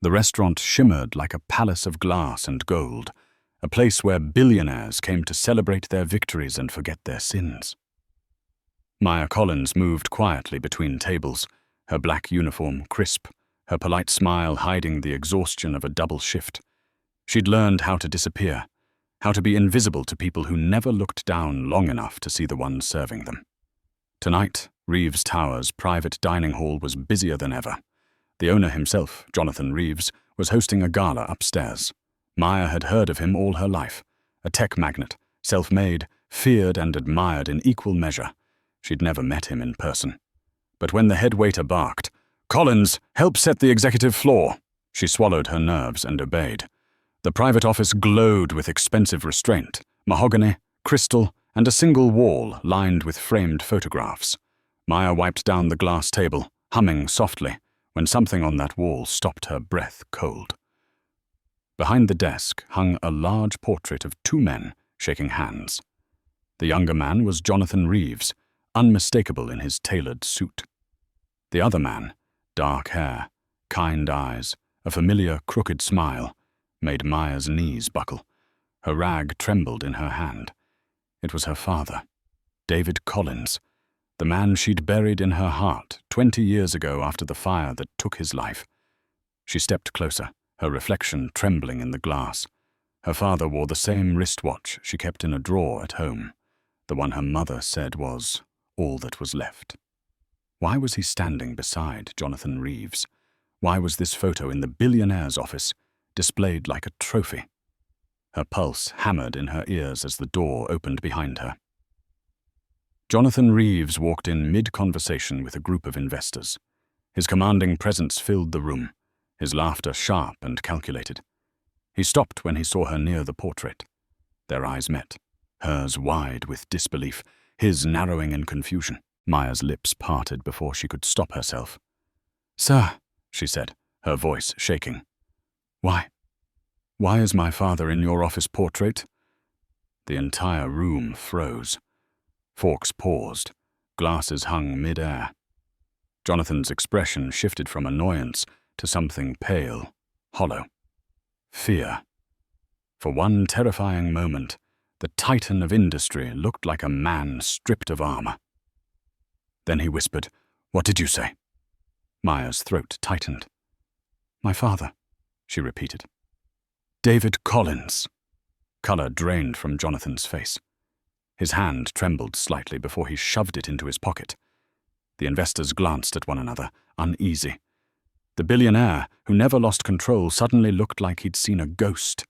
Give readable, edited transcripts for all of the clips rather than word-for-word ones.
The restaurant shimmered like a palace of glass and gold, a place where billionaires came to celebrate their victories and forget their sins. Maya Collins moved quietly between tables, her black uniform crisp, her polite smile hiding the exhaustion of a double shift. She'd learned how to disappear, how to be invisible to people who never looked down long enough to see the ones serving them. Tonight, Reeves Tower's private dining hall was busier than ever. The owner himself, Jonathan Reeves, was hosting a gala upstairs. Maya had heard of him all her life. A tech magnate, self-made, feared and admired in equal measure. She'd never met him in person. But when the head waiter barked, "Collins, help set the executive floor," she swallowed her nerves and obeyed. The private office glowed with expensive restraint, mahogany, crystal, and a single wall lined with framed photographs. Maya wiped down the glass table, humming softly, when something on that wall stopped her breath cold. Behind the desk hung a large portrait of two men shaking hands. The younger man was Jonathan Reeves, unmistakable in his tailored suit. The other man, dark hair, kind eyes, a familiar crooked smile, made Maya's knees buckle. Her rag trembled in her hand. It was her father, David Collins, the man she'd buried in her heart 20 years ago after the fire that took his life. She stepped closer, her reflection trembling in the glass. Her father wore the same wristwatch she kept in a drawer at home, the one her mother said was all that was left. Why was he standing beside Jonathan Reeves? Why was this photo in the Billionaire's office displayed like a trophy? Her pulse hammered in her ears as the door opened behind her. Jonathan Reeves walked in mid-conversation with a group of investors. His commanding presence filled the room, his laughter sharp and calculated. He stopped when he saw her near the portrait. Their eyes met, hers wide with disbelief, his narrowing in confusion. Maya's lips parted before she could stop herself. "Sir," she said, her voice shaking. Why is my father in your office portrait?" The entire room froze. Forks paused, glasses hung mid-air. Jonathan's expression shifted from annoyance to something pale, hollow. Fear. For one terrifying moment, the titan of industry looked like a man stripped of armor. Then he whispered, "What did you say?" Maya's throat tightened. "My father," she repeated. "David Collins." Color drained from Jonathan's face. His hand trembled slightly before he shoved it into his pocket. The investors glanced at one another, uneasy. The billionaire, who never lost control, suddenly looked like he'd seen a ghost.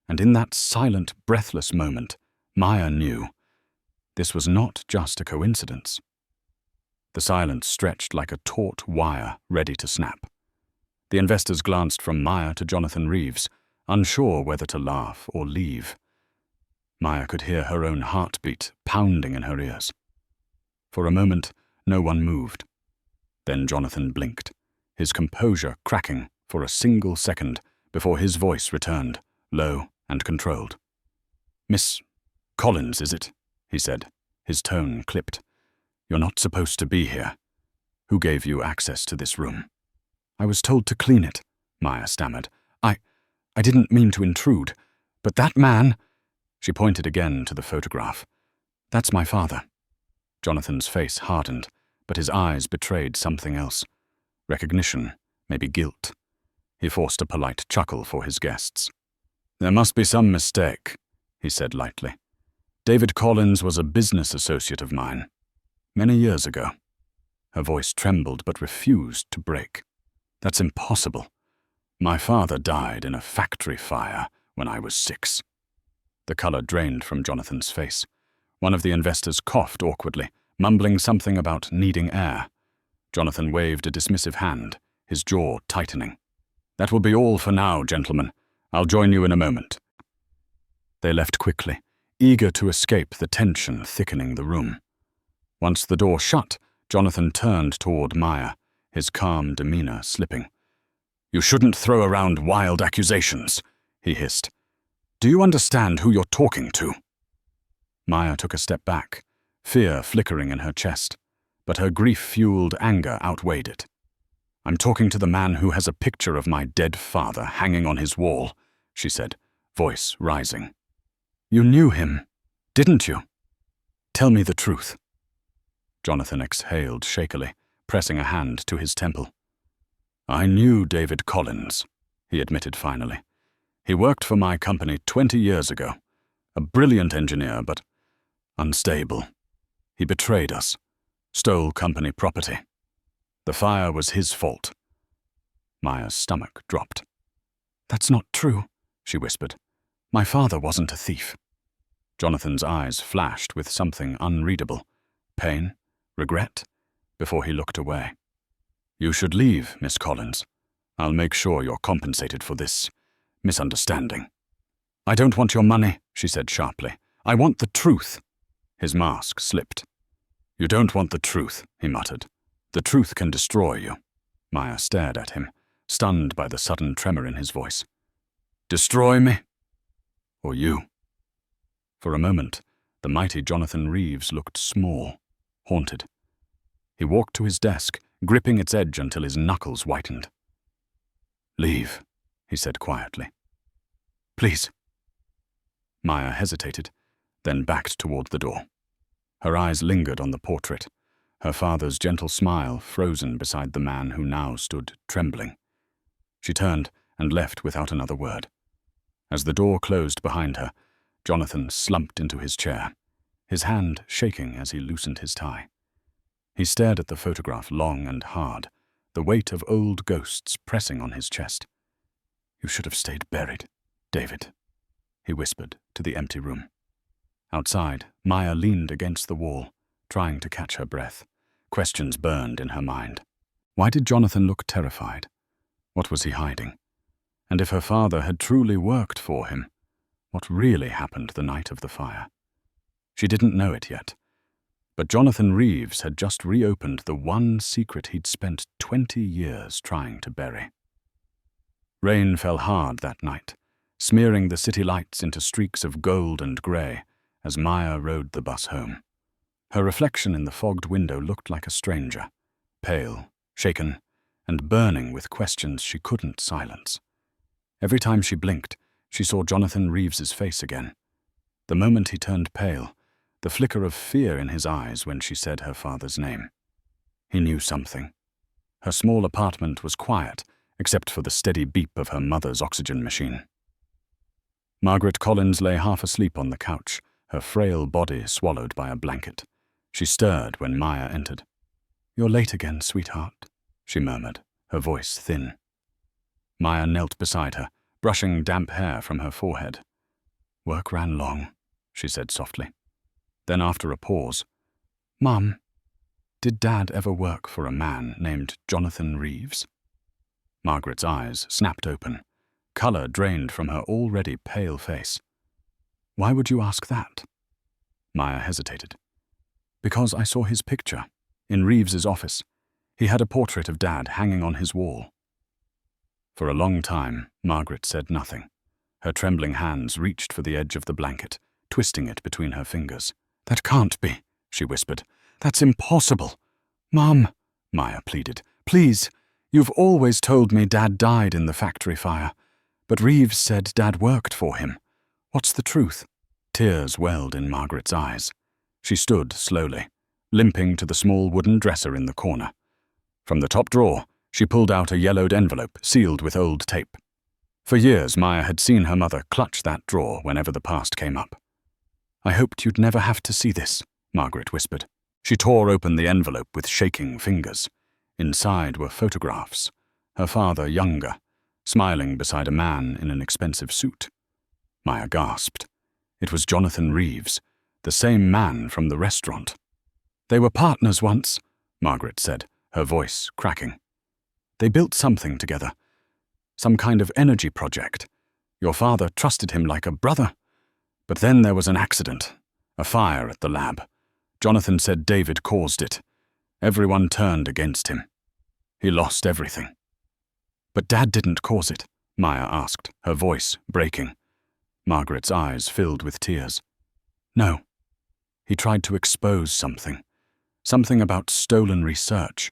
And in that silent, breathless moment, Maya knew this was not just a coincidence. The silence stretched like a taut wire ready to snap. The investors glanced from Maya to Jonathan Reeves, unsure whether to laugh or leave. Maya could hear her own heartbeat pounding in her ears. For a moment, no one moved. Then Jonathan blinked, his composure cracking for a single second before his voice returned, low and controlled. "Miss Collins, is it?" he said, his tone clipped. "You're not supposed to be here. Who gave you access to this room?" "I was told to clean it," Maya stammered. I didn't mean to intrude, but that man—" She pointed again to the photograph. "That's my father." Jonathan's face hardened, but his eyes betrayed something else. Recognition, maybe guilt. He forced a polite chuckle for his guests. "There must be some mistake," he said lightly. "David Collins was a business associate of mine. Many years ago." Her voice trembled but refused to break. "That's impossible. My father died in a factory fire when I was 6. The color drained from Jonathan's face. One of the investors coughed awkwardly, mumbling something about needing air. Jonathan waved a dismissive hand, his jaw tightening. "That will be all for now, gentlemen. I'll join you in a moment." They left quickly, eager to escape the tension thickening the room. Once the door shut, Jonathan turned toward Maya, his calm demeanor slipping. "You shouldn't throw around wild accusations," he hissed. "Do you understand who you're talking to?" Maya took a step back, fear flickering in her chest, but her grief-fueled anger outweighed it. I'm talking to the man who has a picture of my dead father hanging on his wall, she said, voice rising. You knew him, didn't you? Tell me the truth. Jonathan exhaled shakily, pressing a hand to his temple. I knew David Collins, he admitted finally. He worked for my company 20 years ago. A brilliant engineer, but unstable. He betrayed us, stole company property. The fire was his fault. Maya's stomach dropped. That's not true, she whispered. My father wasn't a thief. Jonathan's eyes flashed with something unreadable. Pain, regret, before he looked away. You should leave, Miss Collins. I'll make sure you're compensated for this misunderstanding. I don't want your money, she said sharply. I want the truth. His mask slipped. You don't want the truth, he muttered. The truth can destroy you. Maya stared at him, stunned by the sudden tremor in his voice. Destroy me? Or you? For a moment, the mighty Jonathan Reeves looked small, haunted. He walked to his desk, gripping its edge until his knuckles whitened. Leave, he said quietly. Please. Maya hesitated, then backed toward the door. Her eyes lingered on the portrait, her father's gentle smile frozen beside the man who now stood trembling. She turned and left without another word. As the door closed behind her, Jonathan slumped into his chair, his hand shaking as he loosened his tie. He stared at the photograph long and hard, the weight of old ghosts pressing on his chest. You should have stayed buried, David, he whispered to the empty room. Outside, Maya leaned against the wall, trying to catch her breath. Questions burned in her mind. Why did Jonathan look terrified? What was he hiding? And if her father had truly worked for him, what really happened the night of the fire? She didn't know it yet. But Jonathan Reeves had just reopened the one secret he'd spent 20 years trying to bury. Rain fell hard that night, smearing the city lights into streaks of gold and grey as Maya rode the bus home. Her reflection in the fogged window looked like a stranger, pale, shaken, and burning with questions she couldn't silence. Every time she blinked, she saw Jonathan Reeves's face again. The moment he turned pale, the flicker of fear in his eyes when she said her father's name. He knew something. Her small apartment was quiet, except for the steady beep of her mother's oxygen machine. Margaret Collins lay half asleep on the couch, her frail body swallowed by a blanket. She stirred when Maya entered. You're late again, sweetheart, she murmured, her voice thin. Maya knelt beside her, brushing damp hair from her forehead. Work ran long, she said softly. Then after a pause, Mum, did Dad ever work for a man named Jonathan Reeves? Margaret's eyes snapped open. Colour drained from her already pale face. Why would you ask that? Maya hesitated. Because I saw his picture, in Reeves's office. He had a portrait of Dad hanging on his wall. For a long time, Margaret said nothing. Her trembling hands reached for the edge of the blanket, twisting it between her fingers. That can't be, she whispered. That's impossible. Mum, Maya pleaded, please. You've always told me Dad died in the factory fire, but Reeves said Dad worked for him. What's the truth? Tears welled in Margaret's eyes. She stood slowly, limping to the small wooden dresser in the corner. From the top drawer, she pulled out a yellowed envelope sealed with old tape. For years, Maya had seen her mother clutch that drawer whenever the past came up. I hoped you'd never have to see this, Margaret whispered. She tore open the envelope with shaking fingers. Inside were photographs, her father younger, smiling beside a man in an expensive suit. Maya gasped. It was Jonathan Reeves, the same man from the restaurant. They were partners once, Margaret said, her voice cracking. They built something together, some kind of energy project. Your father trusted him like a brother. But then there was an accident, a fire at the lab. Jonathan said David caused it. Everyone turned against him. He lost everything. But Dad didn't cause it, Maya asked, her voice breaking. Margaret's eyes filled with tears. No. He tried to expose something about stolen research.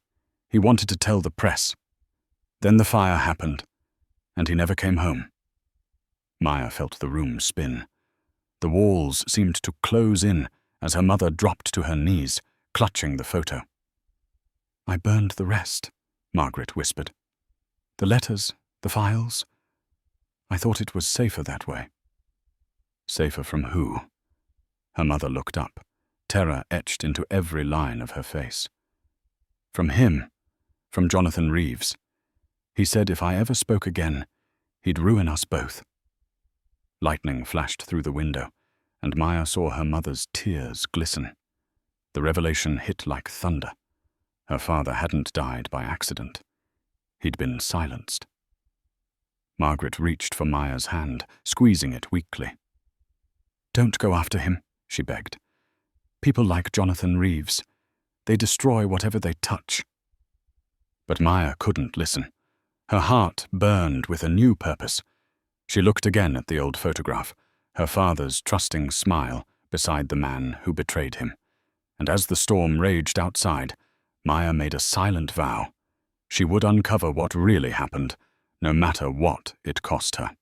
He wanted to tell the press. Then the fire happened, and he never came home. Maya felt the room spin. The walls seemed to close in as her mother dropped to her knees, clutching the photo. "I burned the rest," Margaret whispered. "The letters, the files. I thought it was safer that way." Safer from who? Her mother looked up, terror etched into every line of her face. "From him, from Jonathan Reeves. He said if I ever spoke again, he'd ruin us both." Lightning flashed through the window, and Maya saw her mother's tears glisten. The revelation hit like thunder. Her father hadn't died by accident. He'd been silenced. Margaret reached for Maya's hand, squeezing it weakly. "Don't go after him," she begged. "People like Jonathan Reeves. They destroy whatever they touch." But Maya couldn't listen. Her heart burned with a new purpose. She looked again at the old photograph, her father's trusting smile beside the man who betrayed him. And as the storm raged outside, Maya made a silent vow. She would uncover what really happened, no matter what it cost her.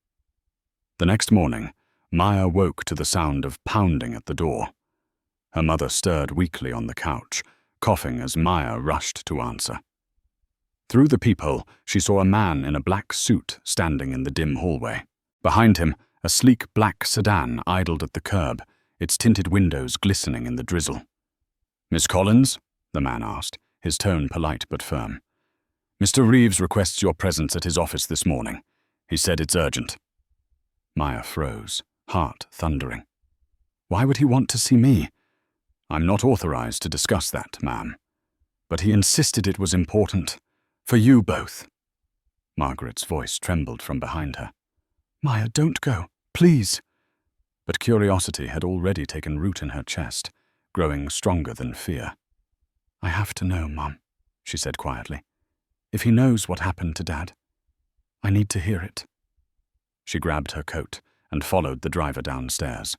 The next morning, Maya woke to the sound of pounding at the door. Her mother stirred weakly on the couch, coughing as Maya rushed to answer. Through the peephole, she saw a man in a black suit standing in the dim hallway. Behind him, a sleek black sedan idled at the curb, its tinted windows glistening in the drizzle. "Miss Collins?" the man asked, his tone polite but firm. "Mr. Reeves requests your presence at his office this morning. He said it's urgent." Maya froze, heart thundering. "Why would he want to see me?" "I'm not authorized to discuss that, ma'am. But he insisted it was important. For you both." Margaret's voice trembled from behind her. "Maya, don't go, please." But curiosity had already taken root in her chest, growing stronger than fear. "I have to know, Mum," she said quietly. "If he knows what happened to Dad, I need to hear it." She grabbed her coat and followed the driver downstairs.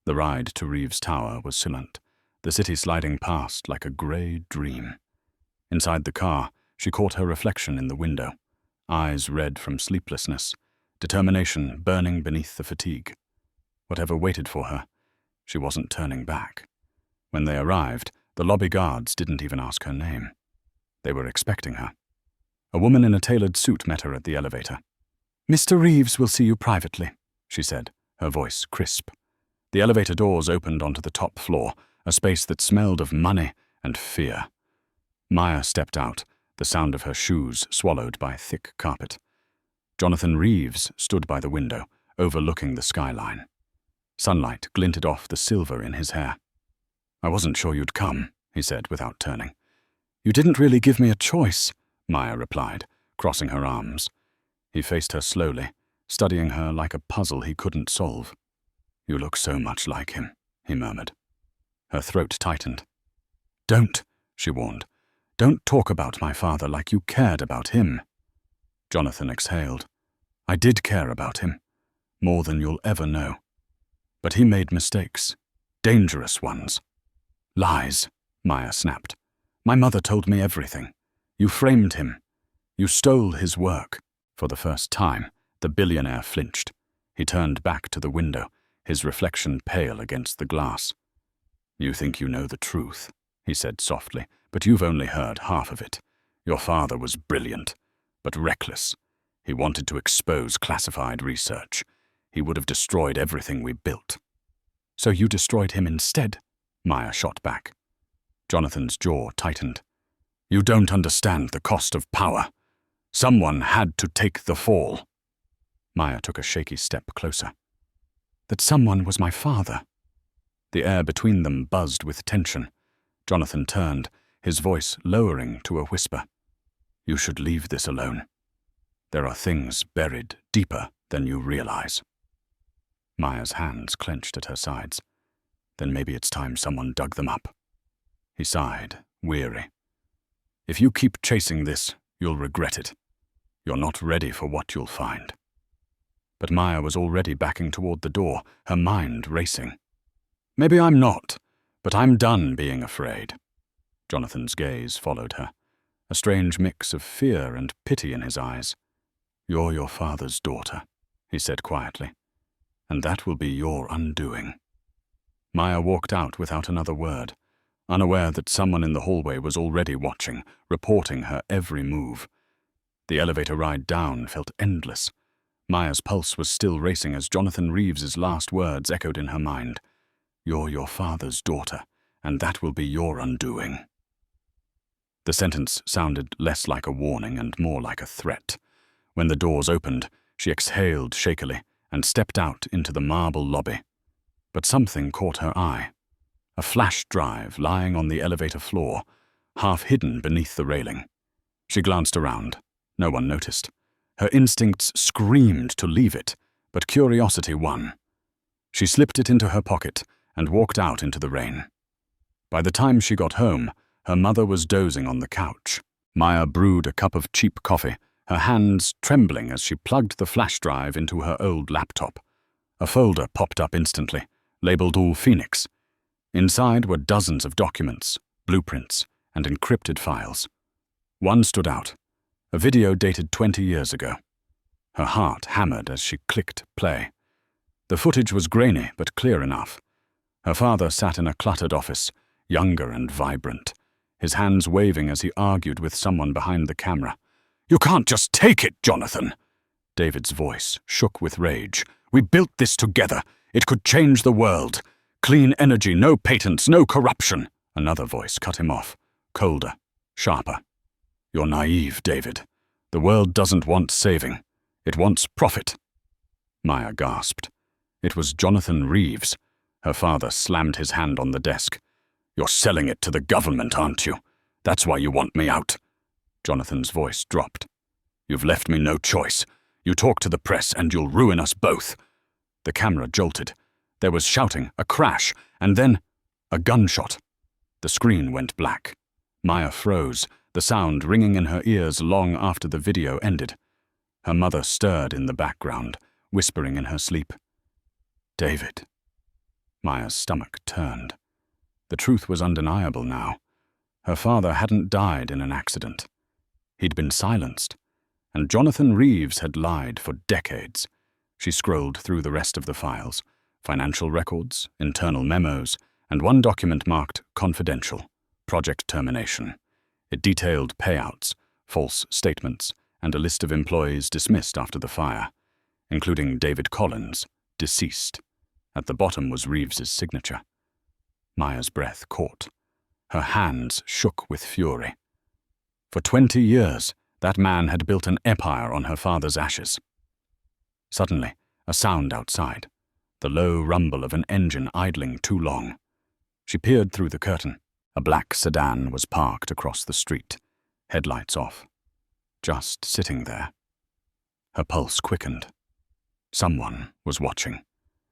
The ride to Reeves Tower was silent, the city sliding past like a grey dream. Inside the car, she caught her reflection in the window, eyes red from sleeplessness, determination burning beneath the fatigue. Whatever waited for her, she wasn't turning back. When they arrived, the lobby guards didn't even ask her name. They were expecting her. A woman in a tailored suit met her at the elevator. "Mr. Reeves will see you privately," she said, her voice crisp. The elevator doors opened onto the top floor, a space that smelled of money and fear. Maya stepped out, the sound of her shoes swallowed by thick carpet. Jonathan Reeves stood by the window, overlooking the skyline. Sunlight glinted off the silver in his hair. "I wasn't sure you'd come," he said without turning. "You didn't really give me a choice," Maya replied, crossing her arms. He faced her slowly, studying her like a puzzle he couldn't solve. "You look so much like him," he murmured. Her throat tightened. "Don't," she warned. "Don't talk about my father like you cared about him." Jonathan exhaled. "I did care about him, more than you'll ever know. But he made mistakes, dangerous ones." "Lies," Maya snapped. "My mother told me everything. You framed him. You stole his work." For the first time, the billionaire flinched. He turned back to the window, his reflection pale against the glass. "You think you know the truth," he said softly, "but you've only heard half of it. Your father was brilliant, but reckless. He wanted to expose classified research. He would have destroyed everything we built." "So you destroyed him instead?" Maya shot back. Jonathan's jaw tightened. "You don't understand the cost of power. Someone had to take the fall." Maya took a shaky step closer. "That someone was my father." The air between them buzzed with tension. Jonathan turned, his voice lowering to a whisper. "You should leave this alone. There are things buried deeper than you realize." Maya's hands clenched at her sides. "Then maybe it's time someone dug them up." He sighed, weary. "If you keep chasing this, you'll regret it. You're not ready for what you'll find." But Maya was already backing toward the door, her mind racing. "Maybe I'm not, but I'm done being afraid." Jonathan's gaze followed her. a strange mix of fear and pity in his eyes. "You're your father's daughter," he said quietly, "and that will be your undoing." Maya walked out without another word, unaware that someone in the hallway was already watching, reporting her every move. The elevator ride down felt endless. Maya's pulse was still racing as Jonathan Reeves's last words echoed in her mind. "You're your father's daughter, and that will be your undoing." The sentence sounded less like a warning and more like a threat. When the doors opened, she exhaled shakily and stepped out into the marble lobby. But something caught her eye. A flash drive lying on the elevator floor, half hidden beneath the railing. She glanced around. No one noticed. Her instincts screamed to leave it, but curiosity won. She slipped it into her pocket and walked out into the rain. By the time she got home, her mother was dozing on the couch. Maya brewed a cup of cheap coffee, her hands trembling as she plugged the flash drive into her old laptop. A folder popped up instantly, labeled All Phoenix. Inside were dozens of documents, blueprints, and encrypted files. One stood out, a video dated 20 years ago. Her heart hammered as she clicked play. The footage was grainy but clear enough. Her father sat in a cluttered office, younger and vibrant, his hands waving as he argued with someone behind the camera. "You can't just take it, Jonathan!" David's voice shook with rage. "We built this together. It could change the world. Clean energy, no patents, no corruption." Another voice cut him off, colder, sharper. "You're naive, David. The world doesn't want saving. It wants profit." Maya gasped. It was Jonathan Reeves. Her father slammed his hand on the desk. "You're selling it to the government, aren't you? That's why you want me out." Jonathan's voice dropped. "You've left me no choice. You talk to the press and you'll ruin us both." The camera jolted. There was shouting, a crash, and then a gunshot. The screen went black. Maya froze, the sound ringing in her ears long after the video ended. Her mother stirred in the background, whispering in her sleep. "David." Maya's stomach turned. The truth was undeniable now. Her father hadn't died in an accident. He'd been silenced, and Jonathan Reeves had lied for decades. She scrolled through the rest of the files, financial records, internal memos, and one document marked confidential, project termination. It detailed payouts, false statements, and a list of employees dismissed after the fire, including David Collins, deceased. At the bottom was Reeves's signature. Maya's breath caught. Her hands shook with fury. For 20 years, that man had built an empire on her father's ashes. Suddenly, a sound outside, the low rumble of an engine idling too long. She peered through the curtain. A black sedan was parked across the street, headlights off, just sitting there. Her pulse quickened. Someone was watching.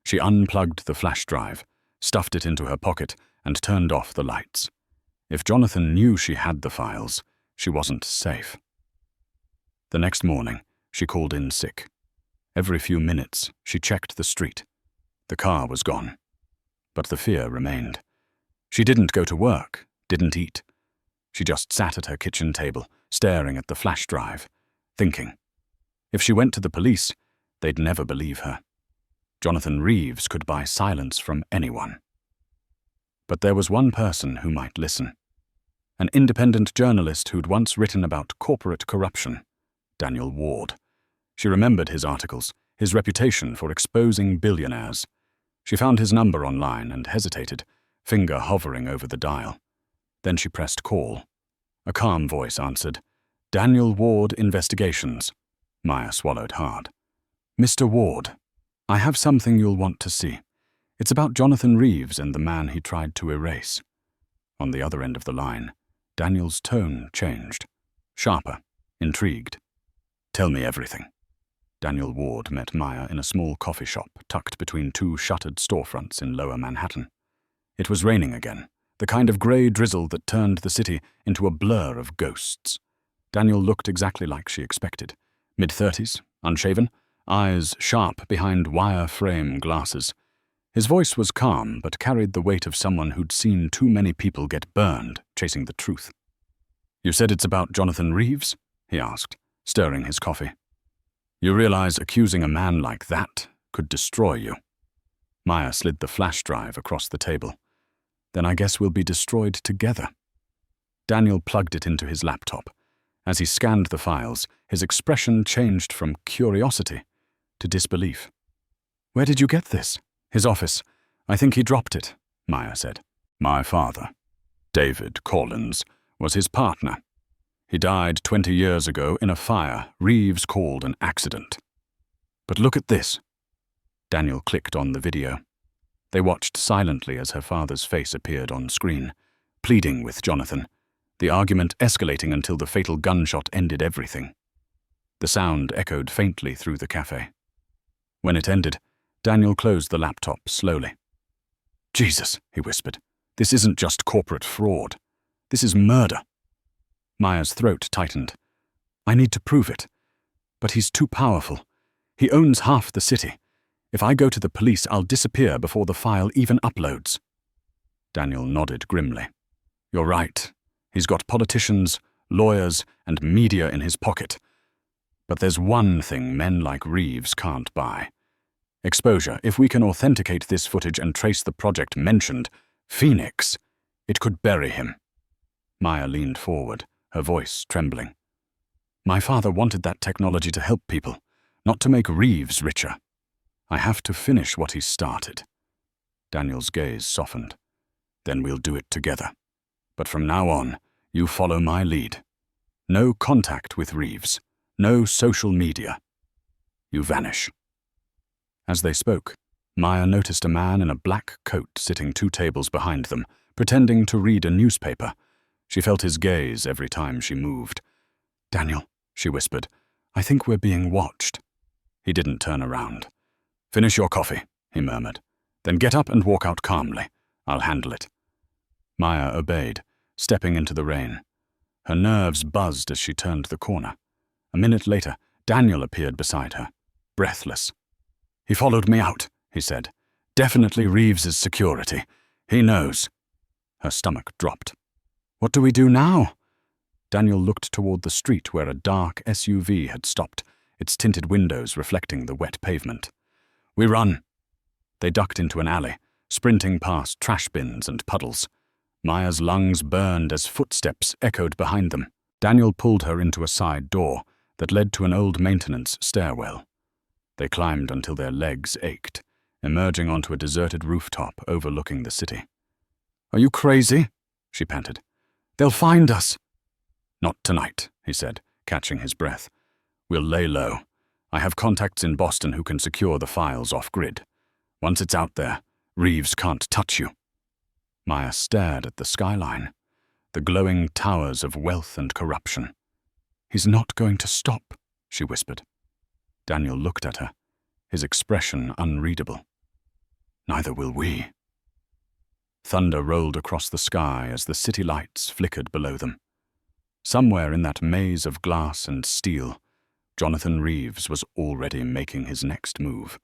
She unplugged the flash drive, stuffed it into her pocket, and turned off the lights. If Jonathan knew she had the files, she wasn't safe. The next morning, she called in sick. Every few minutes, she checked the street. The car was gone, but the fear remained. She didn't go to work, didn't eat. She just sat at her kitchen table, staring at the flash drive, thinking. If she went to the police, they'd never believe her. Jonathan Reeves could buy silence from anyone. But there was one person who might listen. An independent journalist who'd once written about corporate corruption, Daniel Ward. She remembered his articles, his reputation for exposing billionaires. She found his number online and hesitated, finger hovering over the dial. Then she pressed call. A calm voice answered, "Daniel Ward Investigations." Maya swallowed hard. "Mr. Ward, I have something you'll want to see. It's about Jonathan Reeves and the man he tried to erase." On the other end of the line, Daniel's tone changed, sharper, intrigued. "Tell me everything." Daniel Ward met Maya in a small coffee shop tucked between two shuttered storefronts in Lower Manhattan. It was raining again, the kind of grey drizzle that turned the city into a blur of ghosts. Daniel looked exactly like she expected. Mid-30s, unshaven, eyes sharp behind wire-frame glasses. His voice was calm but carried the weight of someone who'd seen too many people get burned chasing the truth. You said it's about Jonathan Reeves? He asked, stirring his coffee. You realize accusing a man like that could destroy you. Maya slid the flash drive across the table. Then I guess we'll be destroyed together. Daniel plugged it into his laptop. As he scanned the files, his expression changed from curiosity to disbelief. Where did you get this? His office. I think he dropped it, Maya said. My father, David Collins, was his partner. He died 20 years ago in a fire Reeves called an accident. But look at this. Daniel clicked on the video. They watched silently as her father's face appeared on screen, pleading with Jonathan, the argument escalating until the fatal gunshot ended everything. The sound echoed faintly through the cafe. When it ended, Daniel closed the laptop slowly. Jesus, he whispered. This isn't just corporate fraud. This is murder. Maya's throat tightened. I need to prove it. But he's too powerful. He owns half the city. If I go to the police, I'll disappear before the file even uploads. Daniel nodded grimly. You're right. He's got politicians, lawyers, and media in his pocket. But there's one thing men like Reeves can't buy. Exposure. If we can authenticate this footage and trace the project mentioned, Phoenix, it could bury him. Maya leaned forward, her voice trembling. My father wanted that technology to help people, not to make Reeves richer. I have to finish what he started. Daniel's gaze softened. Then we'll do it together. But from now on, you follow my lead. No contact with Reeves. No social media. You vanish. As they spoke, Maya noticed a man in a black coat sitting 2 tables behind them, pretending to read a newspaper. She felt his gaze every time she moved. Daniel, she whispered, I think we're being watched. He didn't turn around. Finish your coffee, he murmured. Then get up and walk out calmly. I'll handle it. Maya obeyed, stepping into the rain. Her nerves buzzed as she turned the corner. A minute later, Daniel appeared beside her, breathless. He followed me out, he said. Definitely Reeves's security. He knows. Her stomach dropped. What do we do now? Daniel looked toward the street where a dark SUV had stopped, its tinted windows reflecting the wet pavement. We run. They ducked into an alley, sprinting past trash bins and puddles. Maya's lungs burned as footsteps echoed behind them. Daniel pulled her into a side door that led to an old maintenance stairwell. They climbed until their legs ached, emerging onto a deserted rooftop overlooking the city. Are you crazy? She panted. They'll find us. Not tonight, he said, catching his breath. We'll lay low. I have contacts in Boston who can secure the files off-grid. Once it's out there, Reeves can't touch you. Maya stared at the skyline, the glowing towers of wealth and corruption. He's not going to stop, she whispered. Daniel looked at her, his expression unreadable. Neither will we. Thunder rolled across the sky as the city lights flickered below them. Somewhere in that maze of glass and steel, Jonathan Reeves was already making his next move,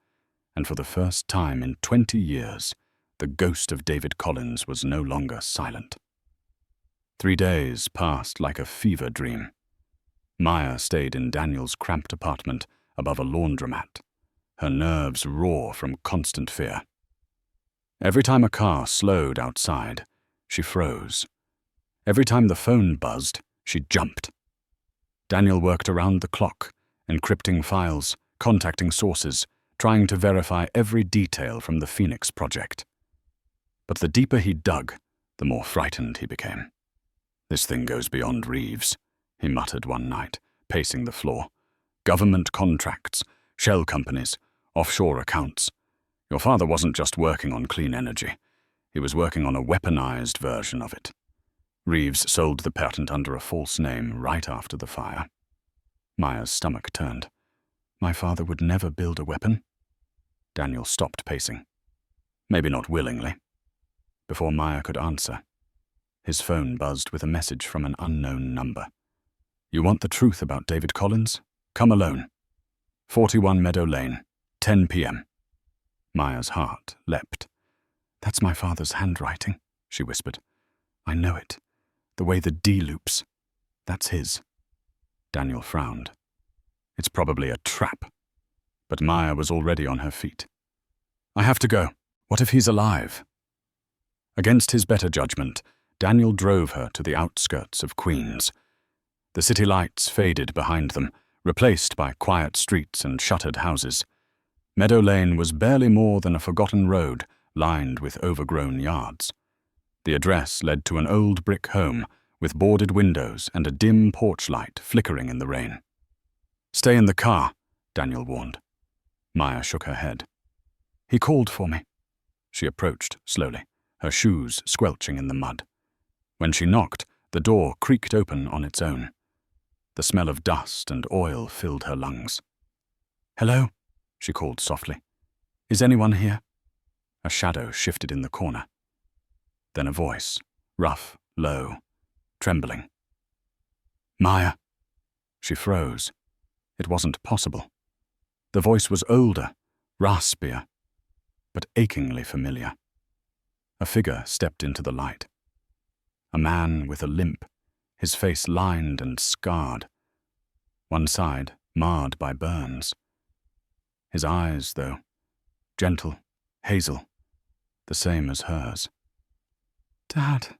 and for the first time in 20 years, the ghost of David Collins was no longer silent. 3 days passed like a fever dream. Maya stayed in Daniel's cramped apartment above a laundromat, her nerves raw from constant fear. Every time a car slowed outside, she froze. Every time the phone buzzed, she jumped. Daniel worked around the clock, encrypting files, contacting sources, trying to verify every detail from the Phoenix project. But the deeper he dug, the more frightened he became. This thing goes beyond Reeves, he muttered one night, pacing the floor. Government contracts, shell companies, offshore accounts. Your father wasn't just working on clean energy. He was working on a weaponized version of it. Reeves sold the patent under a false name right after the fire. Maya's stomach turned. My father would never build a weapon. Daniel stopped pacing. Maybe not willingly. Before Maya could answer, his phone buzzed with a message from an unknown number. You want the truth about David Collins? Come alone. 41 Meadow Lane, 10 p.m. Maya's heart leapt. That's my father's handwriting, she whispered. I know it. The way the D loops. That's his. Daniel frowned. It's probably a trap. But Maya was already on her feet. I have to go. What if he's alive? Against his better judgment, Daniel drove her to the outskirts of Queens. The city lights faded behind them, replaced by quiet streets and shuttered houses. Meadow Lane was barely more than a forgotten road lined with overgrown yards. The address led to an old brick home with boarded windows and a dim porch light flickering in the rain. Stay in the car, Daniel warned. Maya shook her head. He called for me. She approached slowly, her shoes squelching in the mud. When she knocked, the door creaked open on its own. The smell of dust and oil filled her lungs. Hello, she called softly. Is anyone here? A shadow shifted in the corner. Then a voice, rough, low, trembling. Maya. She froze. It wasn't possible. The voice was older, raspier, but achingly familiar. A figure stepped into the light. A man with a limp, his face lined and scarred. One side marred by burns. His eyes, though, gentle, hazel, the same as hers. Dad,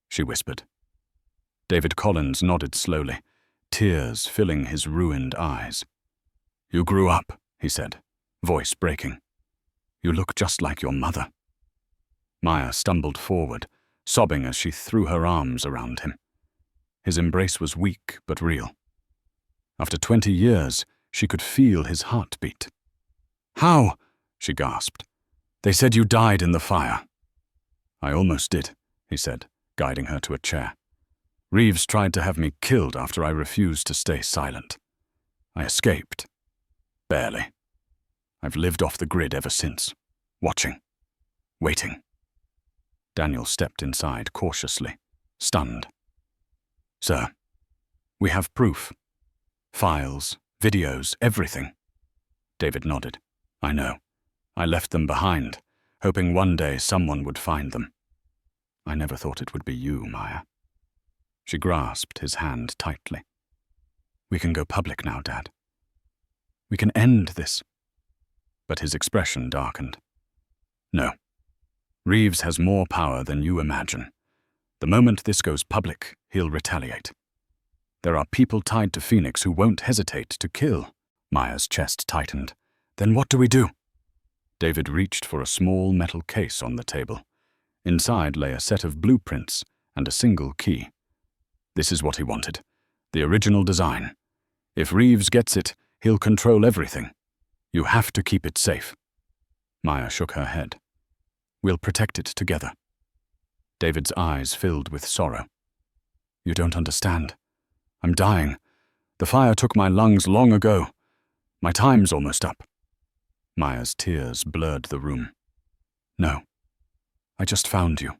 she whispered. David Collins nodded slowly, tears filling his ruined eyes. You grew up, he said, voice breaking. You look just like your mother. Maya stumbled forward, sobbing as she threw her arms around him. His embrace was weak but real. After 20 years, she could feel his heartbeat. How? She gasped. They said you died in the fire. I almost did, he said, guiding her to a chair. Reeves tried to have me killed after I refused to stay silent. I escaped. Barely. I've lived off the grid ever since, watching, waiting. Daniel stepped inside cautiously, stunned. Sir, we have proof. Files, videos, everything. David nodded. I know. I left them behind, hoping one day someone would find them. I never thought it would be you, Maya. She grasped his hand tightly. We can go public now, Dad. We can end this. But his expression darkened. No. Reeves has more power than you imagine. The moment this goes public, he'll retaliate. There are people tied to Phoenix who won't hesitate to kill. Maya's chest tightened. Then what do we do? David reached for a small metal case on the table. Inside lay a set of blueprints and a single key. This is what he wanted, the original design. If Reeves gets it, he'll control everything. You have to keep it safe. Maya shook her head. We'll protect it together. David's eyes filled with sorrow. You don't understand. I'm dying. The fire took my lungs long ago. My time's almost up. Maya's tears blurred the room. No. I just found you.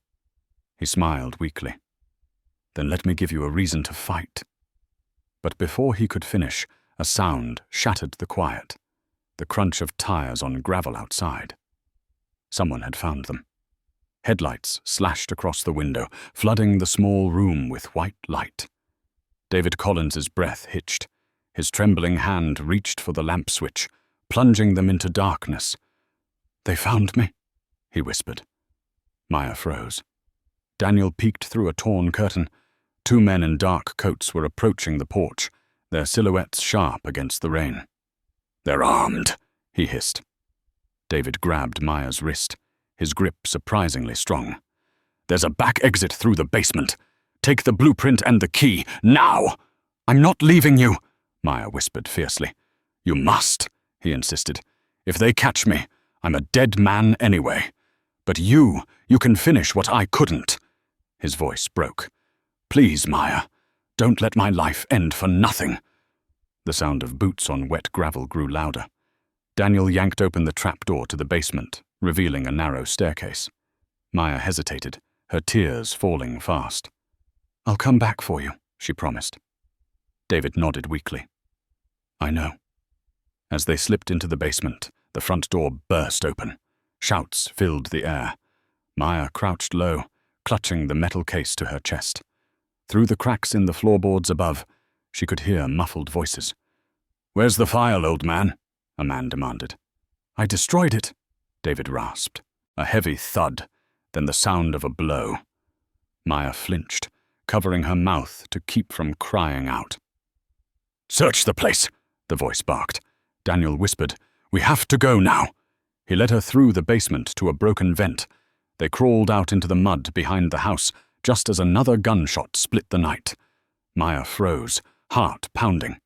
He smiled weakly. Then let me give you a reason to fight. But before he could finish, a sound shattered the quiet, the crunch of tires on gravel outside. Someone had found them. Headlights slashed across the window, flooding the small room with white light. David Collins's breath hitched. His trembling hand reached for the lamp switch, plunging them into darkness. They found me, he whispered. Maya froze. Daniel peeked through a torn curtain. 2 men in dark coats were approaching the porch, their silhouettes sharp against the rain. They're armed, he hissed. David grabbed Maya's wrist, his grip surprisingly strong. There's a back exit through the basement. Take the blueprint and the key, now! I'm not leaving you, Maya whispered fiercely. You must, he insisted. If they catch me, I'm a dead man anyway. But you can finish what I couldn't. His voice broke. Please, Maya, don't let my life end for nothing. The sound of boots on wet gravel grew louder. Daniel yanked open the trapdoor to the basement, revealing a narrow staircase. Maya hesitated, her tears falling fast. I'll come back for you, she promised. David nodded weakly. I know. As they slipped into the basement, the front door burst open. Shouts filled the air. Maya crouched low, clutching the metal case to her chest. Through the cracks in the floorboards above, she could hear muffled voices. "Where's the file, old man?" a man demanded. "I destroyed it," David rasped. A heavy thud, then the sound of a blow. Maya flinched, covering her mouth to keep from crying out. "Search the place," the voice barked. Daniel whispered, "We have to go now." He led her through the basement to a broken vent. They crawled out into the mud behind the house, just as another gunshot split the night. Maya froze, heart pounding.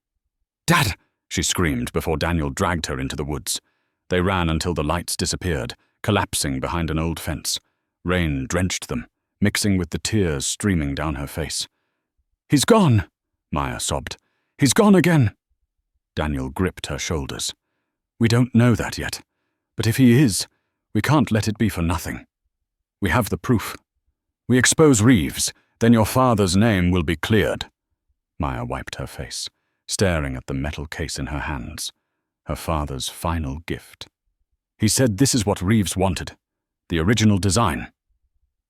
"Dad!" she screamed before Daniel dragged her into the woods. They ran until the lights disappeared, collapsing behind an old fence. Rain drenched them, mixing with the tears streaming down her face. "He's gone," Maya sobbed. "He's gone again." Daniel gripped her shoulders. "We don't know that yet, but if he is, we can't let it be for nothing. We have the proof. We expose Reeves, then your father's name will be cleared." Maya wiped her face, staring at the metal case in her hands. Her father's final gift. "He said this is what Reeves wanted. The original design."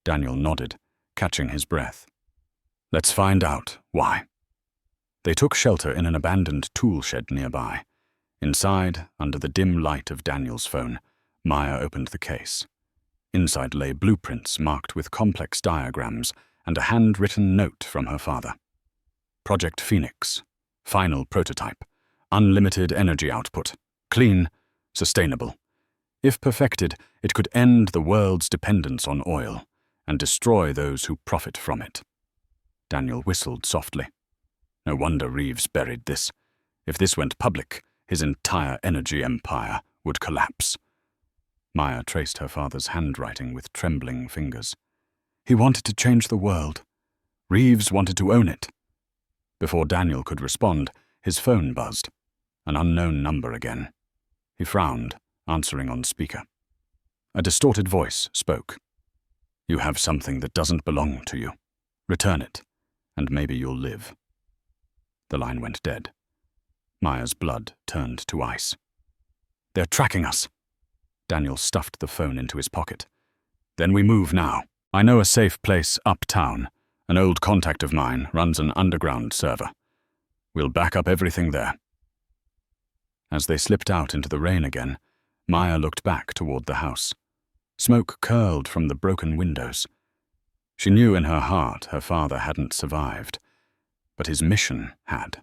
Daniel nodded, catching his breath. "Let's find out why." They took shelter in an abandoned tool shed nearby. Inside, under the dim light of Daniel's phone, Maya opened the case. Inside lay blueprints marked with complex diagrams and a handwritten note from her father. Project Phoenix. Final prototype. Unlimited energy output. Clean. Sustainable. If perfected, it could end the world's dependence on oil and destroy those who profit from it. Daniel whistled softly. No wonder Reeves buried this. If this went public, his entire energy empire would collapse. Maya traced her father's handwriting with trembling fingers. He wanted to change the world. Reeves wanted to own it. Before Daniel could respond, his phone buzzed. An unknown number again. He frowned, answering on speaker. A distorted voice spoke. "You have something that doesn't belong to you. Return it, and maybe you'll live." The line went dead. Maya's blood turned to ice. "They're tracking us." Daniel stuffed the phone into his pocket. "Then we move now. I know a safe place uptown. An old contact of mine runs an underground server. We'll back up everything there." As they slipped out into the rain again, Maya looked back toward the house. Smoke curled from the broken windows. She knew in her heart her father hadn't survived, but his mission had.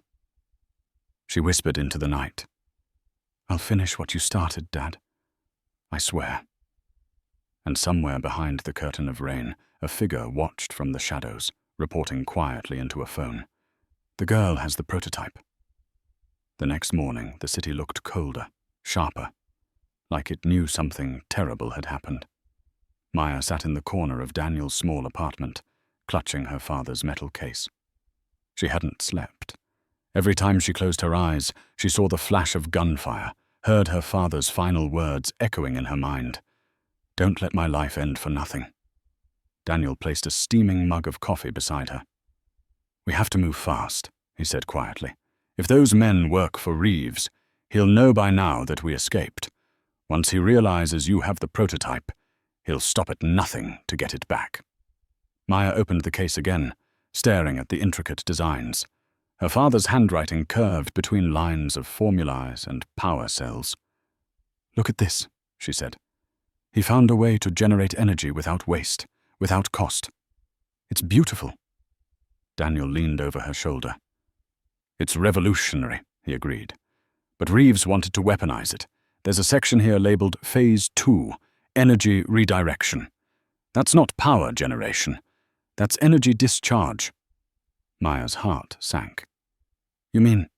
She whispered into the night, "I'll finish what you started, Dad. I swear." And somewhere behind the curtain of rain, a figure watched from the shadows, reporting quietly into a phone. "The girl has the prototype." The next morning, the city looked colder, sharper, like it knew something terrible had happened. Maya sat in the corner of Daniel's small apartment, clutching her father's metal case. She hadn't slept. Every time she closed her eyes, she saw the flash of gunfire, heard her father's final words echoing in her mind. "Don't let my life end for nothing." Daniel placed a steaming mug of coffee beside her. "We have to move fast," he said quietly. "If those men work for Reeves, he'll know by now that we escaped. Once he realizes you have the prototype, he'll stop at nothing to get it back." Maya opened the case again, staring at the intricate designs. Her father's handwriting curved between lines of formulas and power cells. "Look at this," she said. "He found a way to generate energy without waste, without cost. It's beautiful." Daniel leaned over her shoulder. "It's revolutionary," he agreed. "But Reeves wanted to weaponize it. There's a section here labeled Phase 2, Energy Redirection. That's not power generation. That's energy discharge." Maya's heart sank. "You mean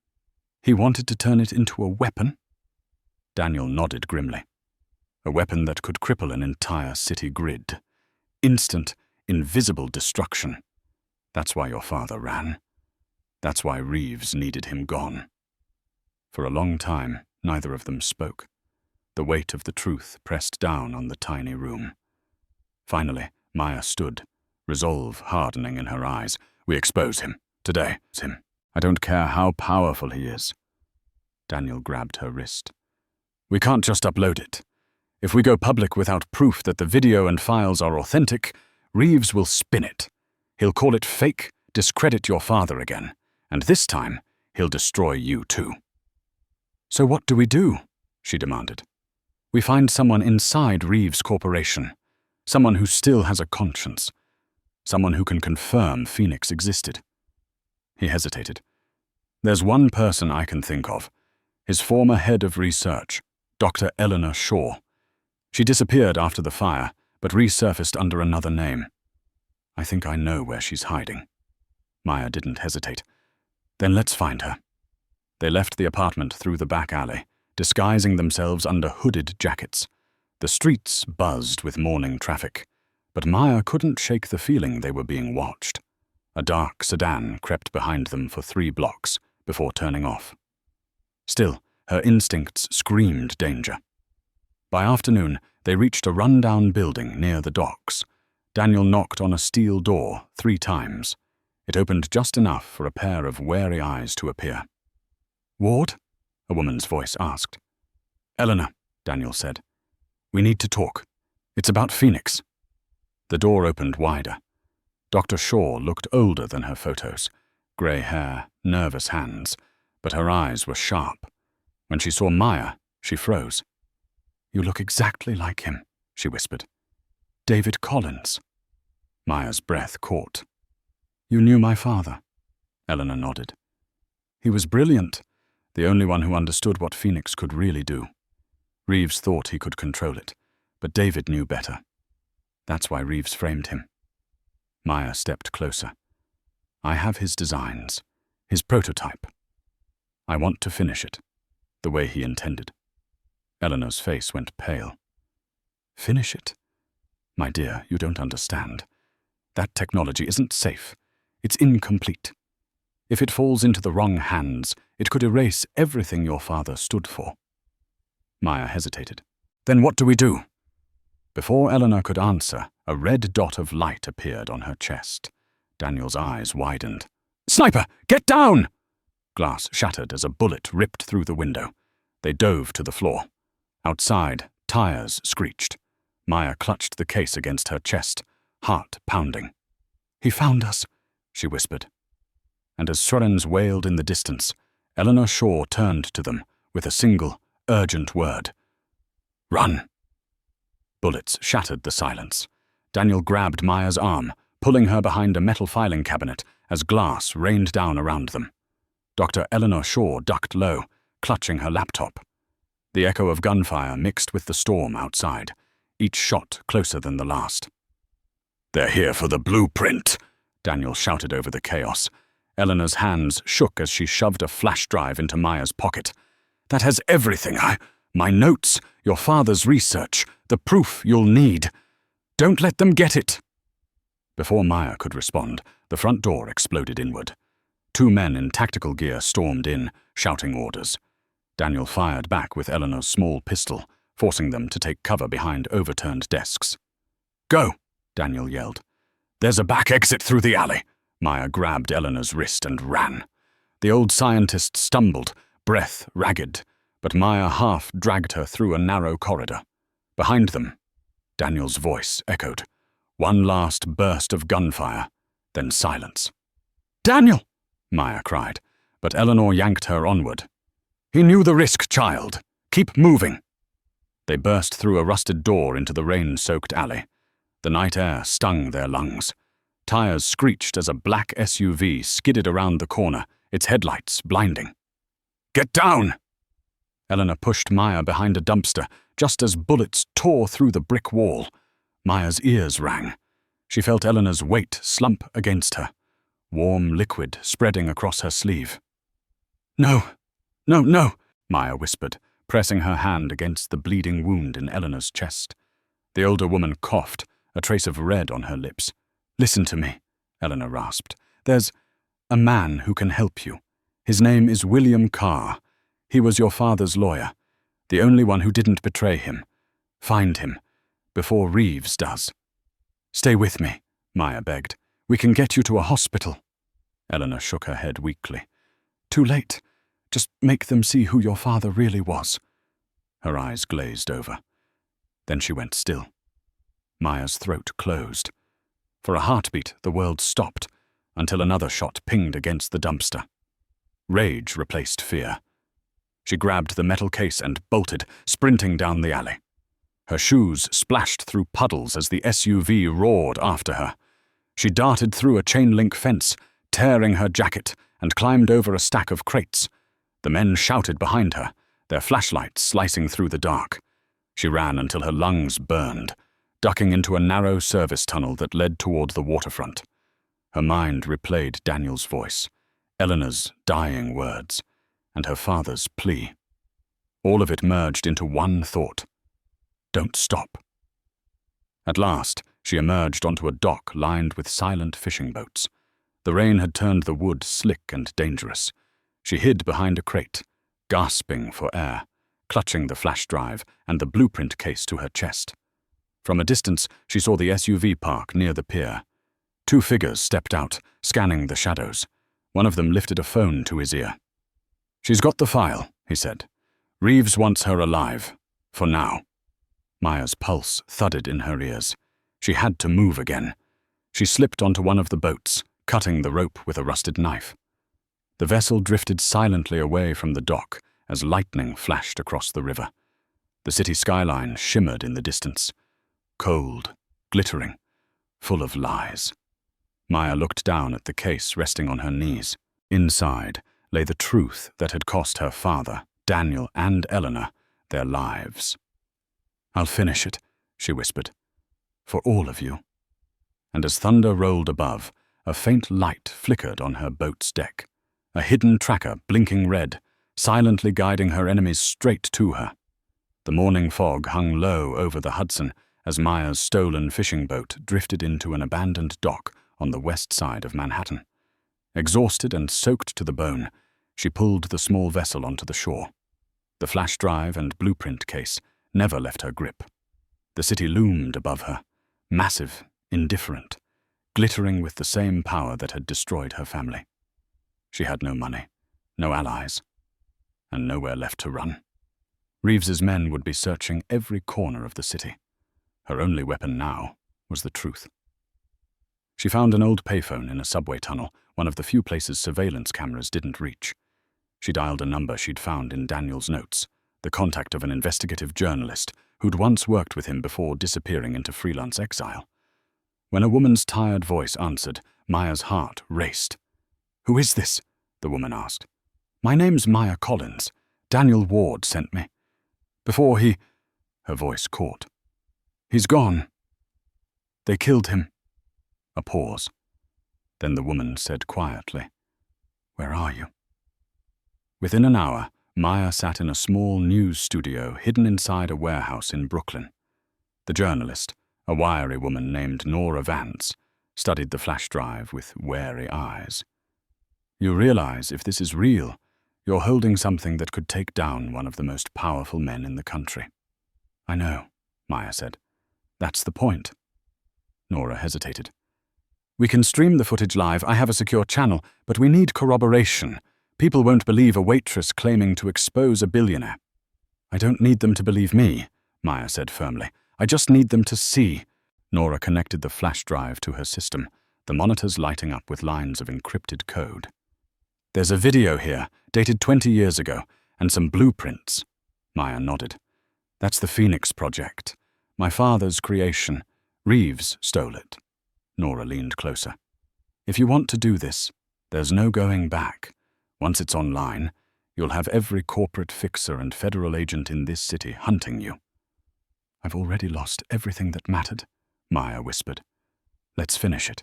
he wanted to turn it into a weapon?" Daniel nodded grimly. "A weapon that could cripple an entire city grid. Instant, invisible destruction. That's why your father ran. That's why Reeves needed him gone." For a long time, neither of them spoke. The weight of the truth pressed down on the tiny room. Finally, Maya stood, resolve hardening in her eyes. "We expose him. Today, it's him. I don't care how powerful he is." Daniel grabbed her wrist. "We can't just upload it. If we go public without proof that the video and files are authentic, Reeves will spin it. He'll call it fake, discredit your father again, and this time he'll destroy you too." "So what do we do?" she demanded. "We find someone inside Reeves Corporation, someone who still has a conscience, someone who can confirm Phoenix existed." He hesitated. "There's one person I can think of, his former head of research, Dr. Eleanor Shaw. She disappeared after the fire, but resurfaced under another name. I think I know where she's hiding." Maya didn't hesitate. "Then let's find her." They left the apartment through the back alley, disguising themselves under hooded jackets. The streets buzzed with morning traffic, but Maya couldn't shake the feeling they were being watched. A dark sedan crept behind them for 3 blocks before turning off. Still, her instincts screamed danger. By afternoon, they reached a run-down building near the docks. Daniel knocked on a steel door 3 times. It opened just enough for a pair of wary eyes to appear. "Ward?" a woman's voice asked. "Eleanor," Daniel said. "We need to talk. It's about Phoenix." The door opened wider. Dr. Shaw looked older than her photos. Grey hair, nervous hands, but her eyes were sharp. When she saw Maya, she froze. "You look exactly like him," she whispered. "David Collins." Maya's breath caught. "You knew my father?" Eleanor nodded. "He was brilliant, the only one who understood what Phoenix could really do. Reeves thought he could control it, but David knew better. That's why Reeves framed him." Maya stepped closer. "I have his designs, his prototype. I want to finish it, the way he intended." Eleanor's face went pale. "Finish it? My dear, you don't understand. That technology isn't safe. It's incomplete. If it falls into the wrong hands, it could erase everything your father stood for." Maya hesitated. "Then what do we do?" Before Eleanor could answer, a red dot of light appeared on her chest. Daniel's eyes widened. "Sniper, get down!" Glass shattered as a bullet ripped through the window. They dove to the floor. Outside, tires screeched. Maya clutched the case against her chest, heart pounding. "He found us," she whispered. And as sirens wailed in the distance, Eleanor Shaw turned to them with a single, urgent word. "Run!" Bullets shattered the silence. Daniel grabbed Maya's arm, pulling her behind a metal filing cabinet as glass rained down around them. Dr. Eleanor Shaw ducked low, clutching her laptop. The echo of gunfire mixed with the storm outside, each shot closer than the last. "They're here for the blueprint," Daniel shouted over the chaos. Eleanor's hands shook as she shoved a flash drive into Maya's pocket. "That has everything. My notes, your father's research, the proof you'll need. Don't let them get it." Before Maya could respond, the front door exploded inward. 2 men in tactical gear stormed in, shouting orders. Daniel fired back with Eleanor's small pistol, forcing them to take cover behind overturned desks. "Go!" Daniel yelled. "There's a back exit through the alley." Maya grabbed Eleanor's wrist and ran. The old scientist stumbled, breath ragged, but Maya half dragged her through a narrow corridor. Behind them, Daniel's voice echoed. One last burst of gunfire, then silence. "Daniel!" Maya cried, but Eleanor yanked her onward. "He knew the risk, child. Keep moving." They burst through a rusted door into the rain-soaked alley. The night air stung their lungs. Tires screeched as a black SUV skidded around the corner, its headlights blinding. "Get down!" Eleanor pushed Maya behind a dumpster, just as bullets tore through the brick wall. Maya's ears rang. She felt Eleanor's weight slump against her, warm liquid spreading across her sleeve. "No, no, no," Maya whispered, pressing her hand against the bleeding wound in Eleanor's chest. The older woman coughed, a trace of red on her lips. "Listen to me," Eleanor rasped. "There's a man who can help you. His name is William Carr. He was your father's lawyer, the only one who didn't betray him. Find him, before Reeves does." "Stay with me," Maya begged. "We can get you to a hospital." Eleanor shook her head weakly. "Too late. Just make them see who your father really was." Her eyes glazed over. Then she went still. Maya's throat closed. For a heartbeat, the world stopped. until another shot pinged against the dumpster. Rage replaced fear. She grabbed the metal case and bolted, sprinting down the alley. Her shoes splashed through puddles as the SUV roared after her. She darted through a chain-link fence, tearing her jacket, and climbed over a stack of crates. The men shouted behind her, their flashlights slicing through the dark. She ran until her lungs burned, ducking into a narrow service tunnel that led toward the waterfront. Her mind replayed Daniel's voice, Eleanor's dying words, and her father's plea. All of it merged into one thought. Don't stop. At last, she emerged onto a dock lined with silent fishing boats. The rain had turned the wood slick and dangerous. She hid behind a crate, gasping for air, clutching the flash drive and the blueprint case to her chest. From a distance, she saw the SUV park near the pier. Two figures stepped out, scanning the shadows. One of them lifted a phone to his ear. "She's got the file," he said. "Reeves wants her alive. For now." Maya's pulse thudded in her ears. She had to move again. She slipped onto one of the boats, cutting the rope with a rusted knife. The vessel drifted silently away from the dock as lightning flashed across the river. The city skyline shimmered in the distance. Cold, glittering, full of lies. Maya looked down at the case resting on her knees. Inside lay the truth that had cost her father, Daniel, and Eleanor their lives. "I'll finish it," she whispered. "For all of you." And as thunder rolled above, a faint light flickered on her boat's deck. A hidden tracker blinking red, silently guiding her enemies straight to her. The morning fog hung low over the Hudson as Maya's stolen fishing boat drifted into an abandoned dock on the west side of Manhattan. Exhausted and soaked to the bone, she pulled the small vessel onto the shore. The flash drive and blueprint case never left her grip. The city loomed above her, massive, indifferent, glittering with the same power that had destroyed her family. She had no money, no allies, and nowhere left to run. Reeves's men would be searching every corner of the city. Her only weapon now was the truth. She found an old payphone in a subway tunnel, one of the few places surveillance cameras didn't reach. She dialed a number she'd found in Daniel's notes, the contact of an investigative journalist who'd once worked with him before disappearing into freelance exile. When a woman's tired voice answered, Maya's heart raced. "Who is this?" the woman asked. "My name's Maya Collins. Daniel Ward sent me. Before he—" Her voice caught. "He's gone. They killed him." A pause. Then the woman said quietly, "Where are you?" Within an hour, Maya sat in a small news studio hidden inside a warehouse in Brooklyn. The journalist, a wiry woman named Nora Vance, studied the flash drive with wary eyes. "You realize if this is real, you're holding something that could take down one of the most powerful men in the country." "I know," Maya said. "That's the point." Nora hesitated. "We can stream the footage live. I have a secure channel, but we need corroboration. People won't believe a waitress claiming to expose a billionaire." "I don't need them to believe me," Maya said firmly. "I just need them to see." Nora connected the flash drive to her system, the monitors lighting up with lines of encrypted code. "There's a video here, dated 20 years ago, and some blueprints." Maya nodded. "That's the Phoenix Project. My father's creation. Reeves stole it." Nora leaned closer. "If you want to do this, there's no going back. Once it's online, you'll have every corporate fixer and federal agent in this city hunting you." "I've already lost everything that mattered," Maya whispered. "Let's finish it."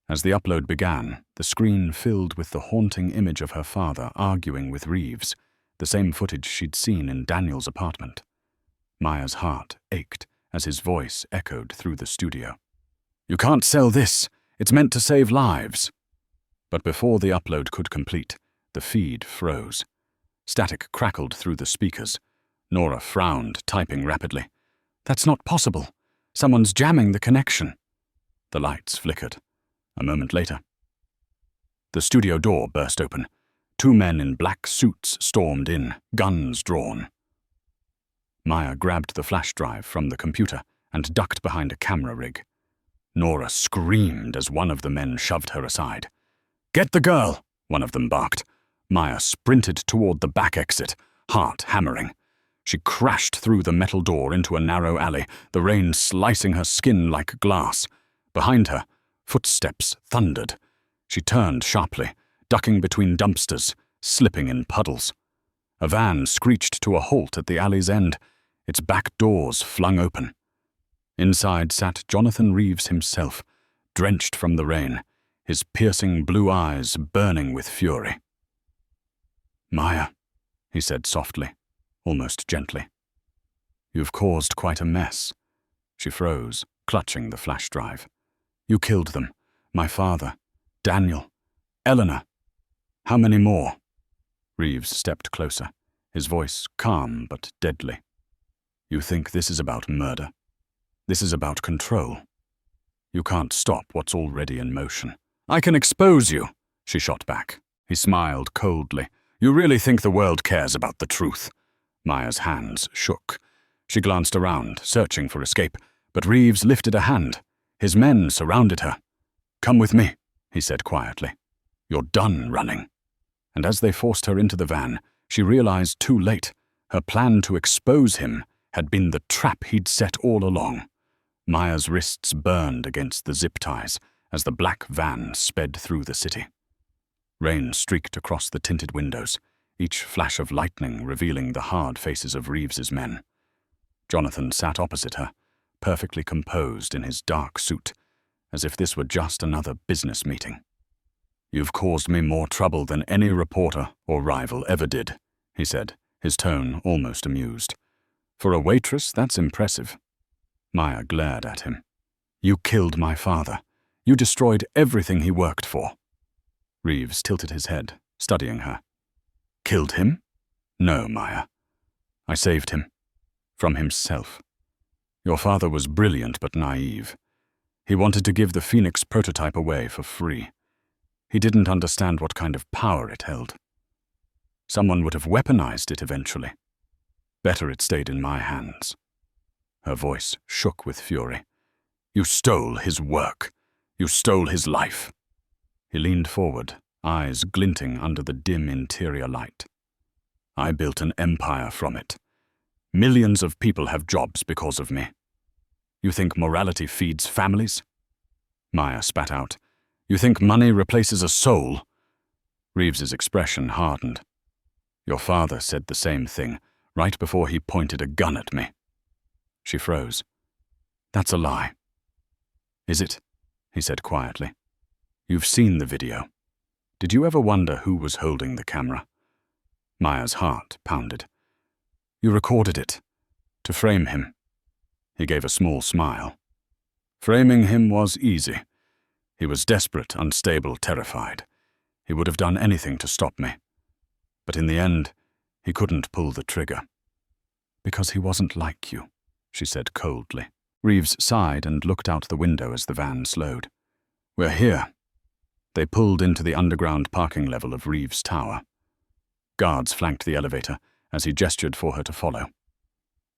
As the upload began, the screen filled with the haunting image of her father arguing with Reeves, the same footage she'd seen in Daniel's apartment. Maya's heart ached as his voice echoed through the studio. "You can't sell this. It's meant to save lives." But before the upload could complete, the feed froze. Static crackled through the speakers. Nora frowned, typing rapidly. "That's not possible. Someone's jamming the connection." The lights flickered. A moment later, the studio door burst open. Two men in black suits stormed in, guns drawn. Maya grabbed the flash drive from the computer and ducked behind a camera rig. Nora screamed as one of the men shoved her aside. "Get the girl!" one of them barked. Maya sprinted toward the back exit, heart hammering. She crashed through the metal door into a narrow alley, the rain slicing her skin like glass. Behind her, footsteps thundered. She turned sharply, ducking between dumpsters, slipping in puddles. A van screeched to a halt at the alley's end, its back doors flung open. Inside sat Jonathan Reeves himself, drenched from the rain, his piercing blue eyes burning with fury. "Maya," he said softly, almost gently. "You've caused quite a mess." She froze, clutching the flash drive. "You killed them. My father, Daniel, Eleanor. How many more?" Reeves stepped closer, his voice calm but deadly. "You think this is about murder? This is about control. You can't stop what's already in motion." "I can expose you," she shot back. He smiled coldly. "You really think the world cares about the truth?" Maya's hands shook. She glanced around, searching for escape, but Reeves lifted a hand. His men surrounded her. "Come with me," he said quietly. "You're done running." And as they forced her into the van, she realized too late her plan to expose him had been the trap he'd set all along. Maya's wrists burned against the zip ties as the black van sped through the city. Rain streaked across the tinted windows, each flash of lightning revealing the hard faces of Reeves's men. Jonathan sat opposite her, perfectly composed in his dark suit, as if this were just another business meeting. "You've caused me more trouble than any reporter or rival ever did," he said, his tone almost amused. "For a waitress, that's impressive." Maya glared at him. "You killed my father. You destroyed everything he worked for." Reeves tilted his head, studying her. "Killed him? No, Maya. I saved him. From himself. Your father was brilliant but naive. He wanted to give the Phoenix prototype away for free. He didn't understand what kind of power it held. Someone would have weaponized it eventually. Better it stayed in my hands." Her voice shook with fury. "You stole his work. You stole his life." He leaned forward, eyes glinting under the dim interior light. "I built an empire from it. Millions of people have jobs because of me. You think morality feeds families?" Maya spat out. "You think money replaces a soul?" Reeves's expression hardened. "Your father said the same thing, right before he pointed a gun at me." She froze. "That's a lie." "Is it?" he said quietly. "You've seen the video. Did you ever wonder who was holding the camera?" Maya's heart pounded. "You recorded it. To frame him." He gave a small smile. "Framing him was easy. He was desperate, unstable, terrified. He would have done anything to stop me. But in the end, he couldn't pull the trigger." "Because he wasn't like you," she said coldly. Reeves sighed and looked out the window as the van slowed. "We're here." They pulled into the underground parking level of Reeves' tower. Guards flanked the elevator as he gestured for her to follow.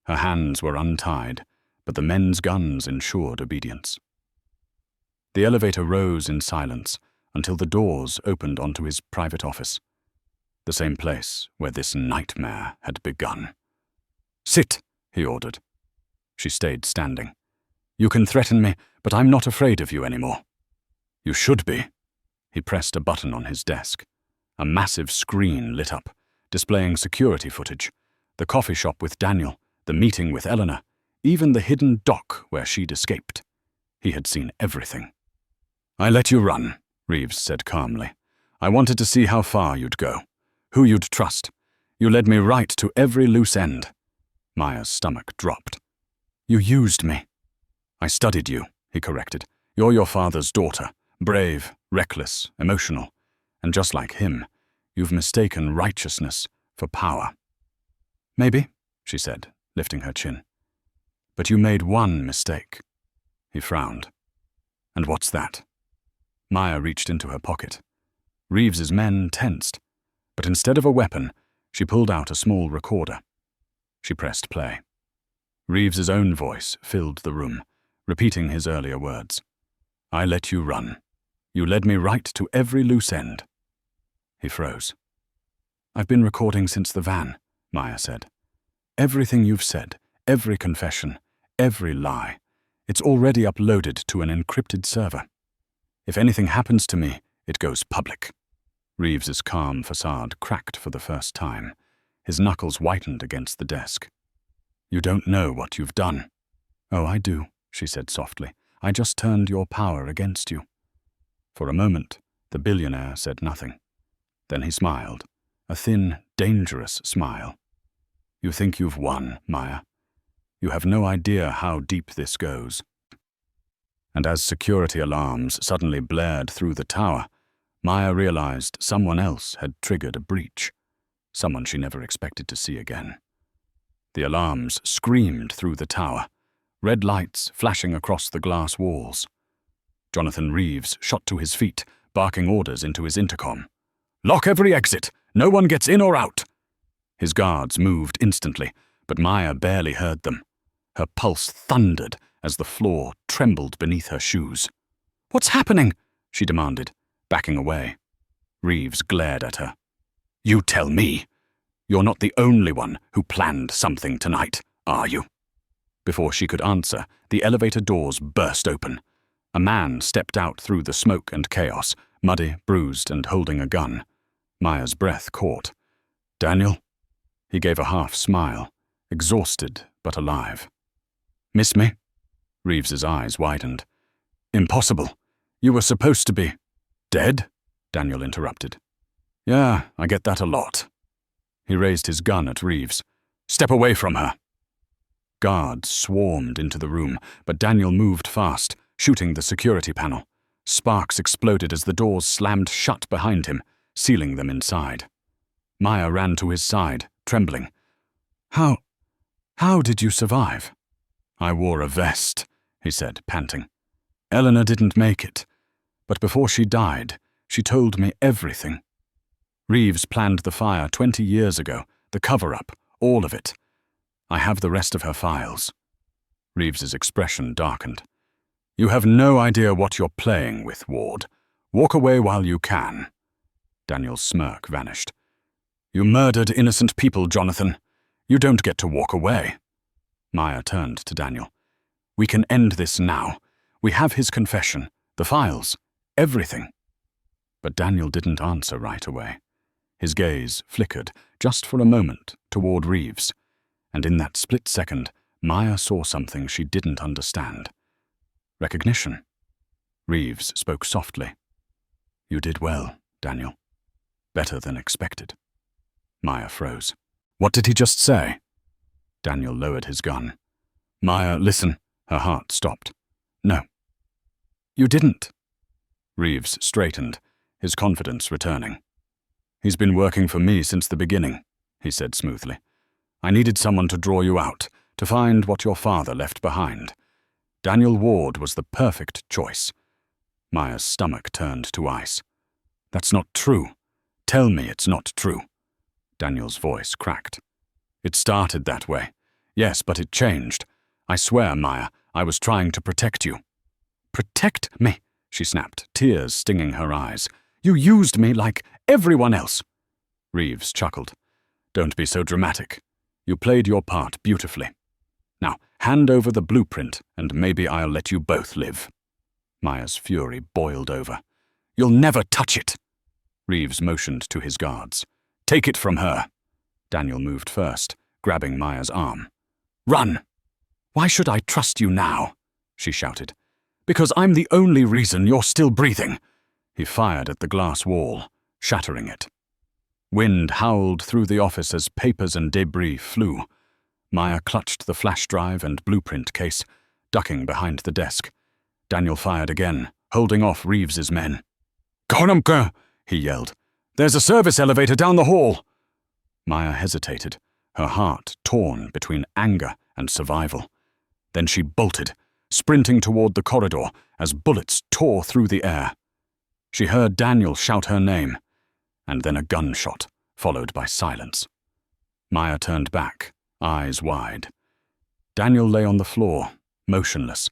Her hands were untied, but the men's guns ensured obedience. The elevator rose in silence until the doors opened onto his private office, the same place where this nightmare had begun. "Sit," he ordered. She stayed standing. "You can threaten me, but I'm not afraid of you anymore." "You should be." He pressed a button on his desk. A massive screen lit up, displaying security footage. The coffee shop with Daniel, the meeting with Eleanor, even the hidden dock where she'd escaped. He had seen everything. "I let you run," Reeves said calmly. "I wanted to see how far you'd go, who you'd trust. You led me right to every loose end." Maya's stomach dropped. "You used me." "I studied you," he corrected. "You're your father's daughter, brave, reckless, emotional. And just like him, you've mistaken righteousness for power." "Maybe," she said, lifting her chin. "But you made one mistake." He frowned. "And what's that?" Maya reached into her pocket. Reeves's men tensed, but instead of a weapon, she pulled out a small recorder. She pressed play. Reeves's own voice filled the room, repeating his earlier words. I let you run. You led me right to every loose end. He froze. I've been recording since the van, Maya said. Everything you've said, every confession, every lie, it's already uploaded to an encrypted server. If anything happens to me, it goes public. Reeves's calm facade cracked for the first time. His knuckles whitened against the desk. You don't know what you've done. Oh, I do, she said softly. I just turned your power against you. For a moment, the billionaire said nothing. Then he smiled, a thin, dangerous smile. You think you've won, Maya. You have no idea how deep this goes. And as security alarms suddenly blared through the tower, Maya realized someone else had triggered a breach, someone she never expected to see again. The alarms screamed through the tower, red lights flashing across the glass walls. Jonathan Reeves shot to his feet, barking orders into his intercom. Lock every exit! No one gets in or out! His guards moved instantly, but Maya barely heard them. Her pulse thundered as the floor trembled beneath her shoes. What's happening? She demanded, backing away. Reeves glared at her. You tell me. You're not the only one who planned something tonight, are you? Before she could answer, the elevator doors burst open. A man stepped out through the smoke and chaos, muddy, bruised, and holding a gun. Maya's breath caught. Daniel? He gave a half smile, exhausted but alive. Miss me? Reeves's eyes widened. Impossible. You were supposed to be dead? Daniel interrupted. Yeah, I get that a lot. He raised his gun at Reeves. Step away from her. Guards swarmed into the room, but Daniel moved fast, shooting the security panel. Sparks exploded as the doors slammed shut behind him, sealing them inside. Maya ran to his side, trembling. How did you survive? I wore a vest, he said, panting. Eleanor didn't make it, but before she died, she told me everything. Reeves planned the fire 20 years ago, the cover-up, all of it. I have the rest of her files. Reeves's expression darkened. You have no idea what you're playing with, Ward. Walk away while you can. Daniel's smirk vanished. You murdered innocent people, Jonathan. You don't get to walk away. Maya turned to Daniel. We can end this now. We have his confession, the files, everything. But Daniel didn't answer right away. His gaze flickered, just for a moment, toward Reeves. And in that split second, Maya saw something she didn't understand. Recognition. Reeves spoke softly. You did well, Daniel. Better than expected. Maya froze. What did he just say? Daniel lowered his gun. Maya, listen. Her heart stopped. No. You didn't. Reeves straightened, his confidence returning. He's been working for me since the beginning, he said smoothly. I needed someone to draw you out, to find what your father left behind. Daniel Ward was the perfect choice. Maya's stomach turned to ice. That's not true. Tell me it's not true. Daniel's voice cracked. It started that way. Yes, but it changed. I swear, Maya, I was trying to protect you. Protect me, she snapped, tears stinging her eyes. You used me like everyone else. Reeves chuckled. Don't be so dramatic. You played your part beautifully. Now, hand over the blueprint, and maybe I'll let you both live. Maya's fury boiled over. You'll never touch it. Reeves motioned to his guards. Take it from her. Daniel moved first, grabbing Maya's arm. Run! Why should I trust you now? She shouted. Because I'm the only reason you're still breathing. He fired at the glass wall, shattering it. Wind howled through the office as papers and debris flew. Maya clutched the flash drive and blueprint case, ducking behind the desk. Daniel fired again, holding off Reeves's men. Konamka! He yelled. There's a service elevator down the hall. Maya hesitated, her heart torn between anger and survival. Then she bolted, sprinting toward the corridor as bullets tore through the air. She heard Daniel shout her name, and then a gunshot, followed by silence. Maya turned back, eyes wide. Daniel lay on the floor, motionless,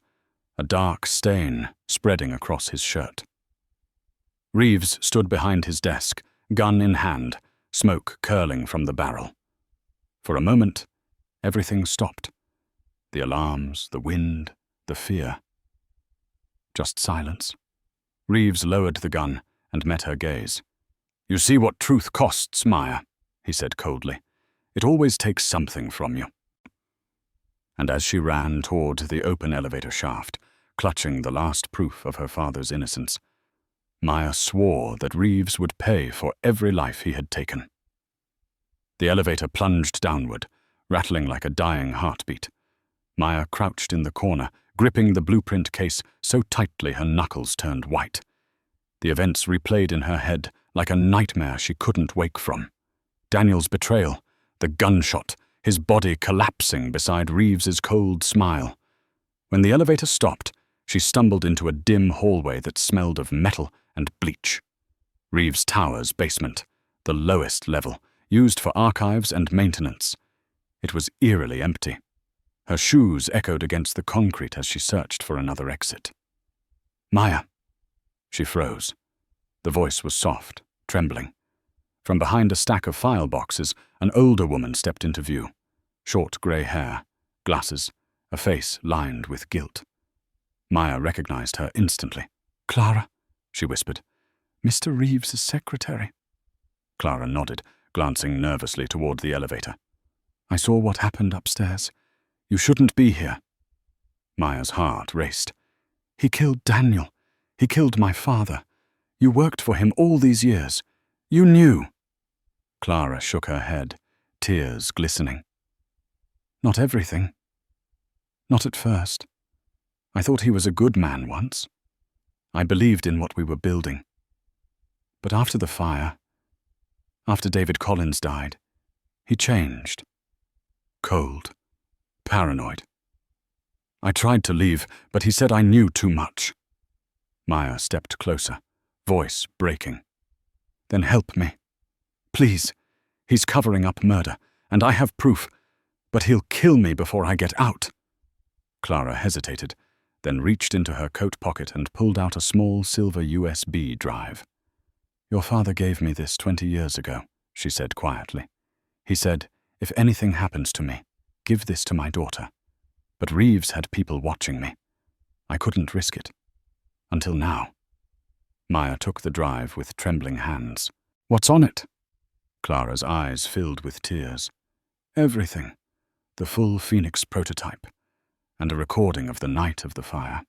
a dark stain spreading across his shirt. Reeves stood behind his desk, gun in hand, smoke curling from the barrel. For a moment, everything stopped. The alarms, the wind, the fear. Just silence. Reeves lowered the gun and met her gaze. "You see what truth costs, Maya," he said coldly. "It always takes something from you." And as she ran toward the open elevator shaft, clutching the last proof of her father's innocence, Maya swore that Reeves would pay for every life he had taken. The elevator plunged downward, rattling like a dying heartbeat. Maya crouched in the corner, gripping the blueprint case so tightly her knuckles turned white. The events replayed in her head like a nightmare she couldn't wake from. Daniel's betrayal, the gunshot, his body collapsing beside Reeves's cold smile. When the elevator stopped, she stumbled into a dim hallway that smelled of metal and bleach. Reeves Tower's basement, the lowest level, used for archives and maintenance. It was eerily empty. Her shoes echoed against the concrete as she searched for another exit. "Maya." She froze. The voice was soft, trembling. From behind a stack of file boxes, an older woman stepped into view. Short grey hair, glasses, a face lined with guilt. Maya recognized her instantly. "Clara," she whispered. "Mr. Reeves's secretary." Clara nodded, glancing nervously toward the elevator. "I saw what happened upstairs. You shouldn't be here." Maya's heart raced. "He killed Daniel. He killed my father. You worked for him all these years. You knew." Clara shook her head, tears glistening. "Not everything. Not at first. I thought he was a good man once. I believed in what we were building. But after the fire, after David Collins died, he changed. Cold. Paranoid. I tried to leave, but he said I knew too much." Maya stepped closer, voice breaking. "Then help me. Please. He's covering up murder, and I have proof, but he'll kill me before I get out." Clara hesitated, then reached into her coat pocket and pulled out a small silver USB drive. "Your father gave me this 20 years ago," she said quietly. "He said, if anything happens to me, give this to my daughter. But Reeves had people watching me. I couldn't risk it. Until now." Maya took the drive with trembling hands. "What's on it?" Clara's eyes filled with tears. "Everything. The full Phoenix prototype. And a recording of the night of the fire.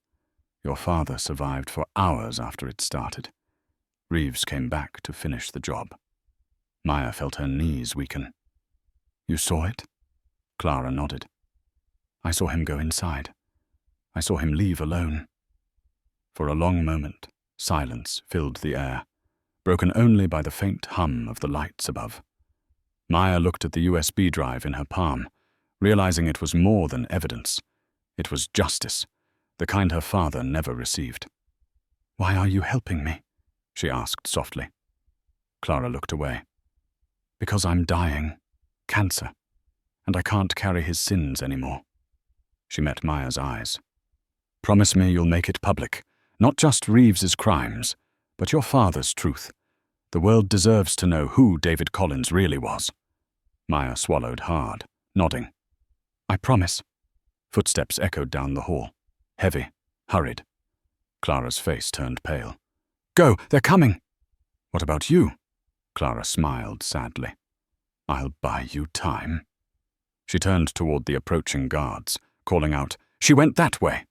Your father survived for hours after it started. Reeves came back to finish the job." Maya felt her knees weaken. "You saw it?" Clara nodded. "I saw him go inside. I saw him leave alone." For a long moment, silence filled the air, broken only by the faint hum of the lights above. Maya looked at the USB drive in her palm, realizing it was more than evidence. It was justice, the kind her father never received. "Why are you helping me?" she asked softly. Clara looked away. "Because I'm dying. Cancer. And I can't carry his sins anymore." She met Maya's eyes. "Promise me you'll make it public. Not just Reeves's crimes, but your father's truth. The world deserves to know who David Collins really was." Maya swallowed hard, nodding. "I promise." Footsteps echoed down the hall. Heavy, hurried. Clara's face turned pale. "Go, they're coming!" "What about you?" Clara smiled sadly. "I'll buy you time." She turned toward the approaching guards, calling out, "She went that way!"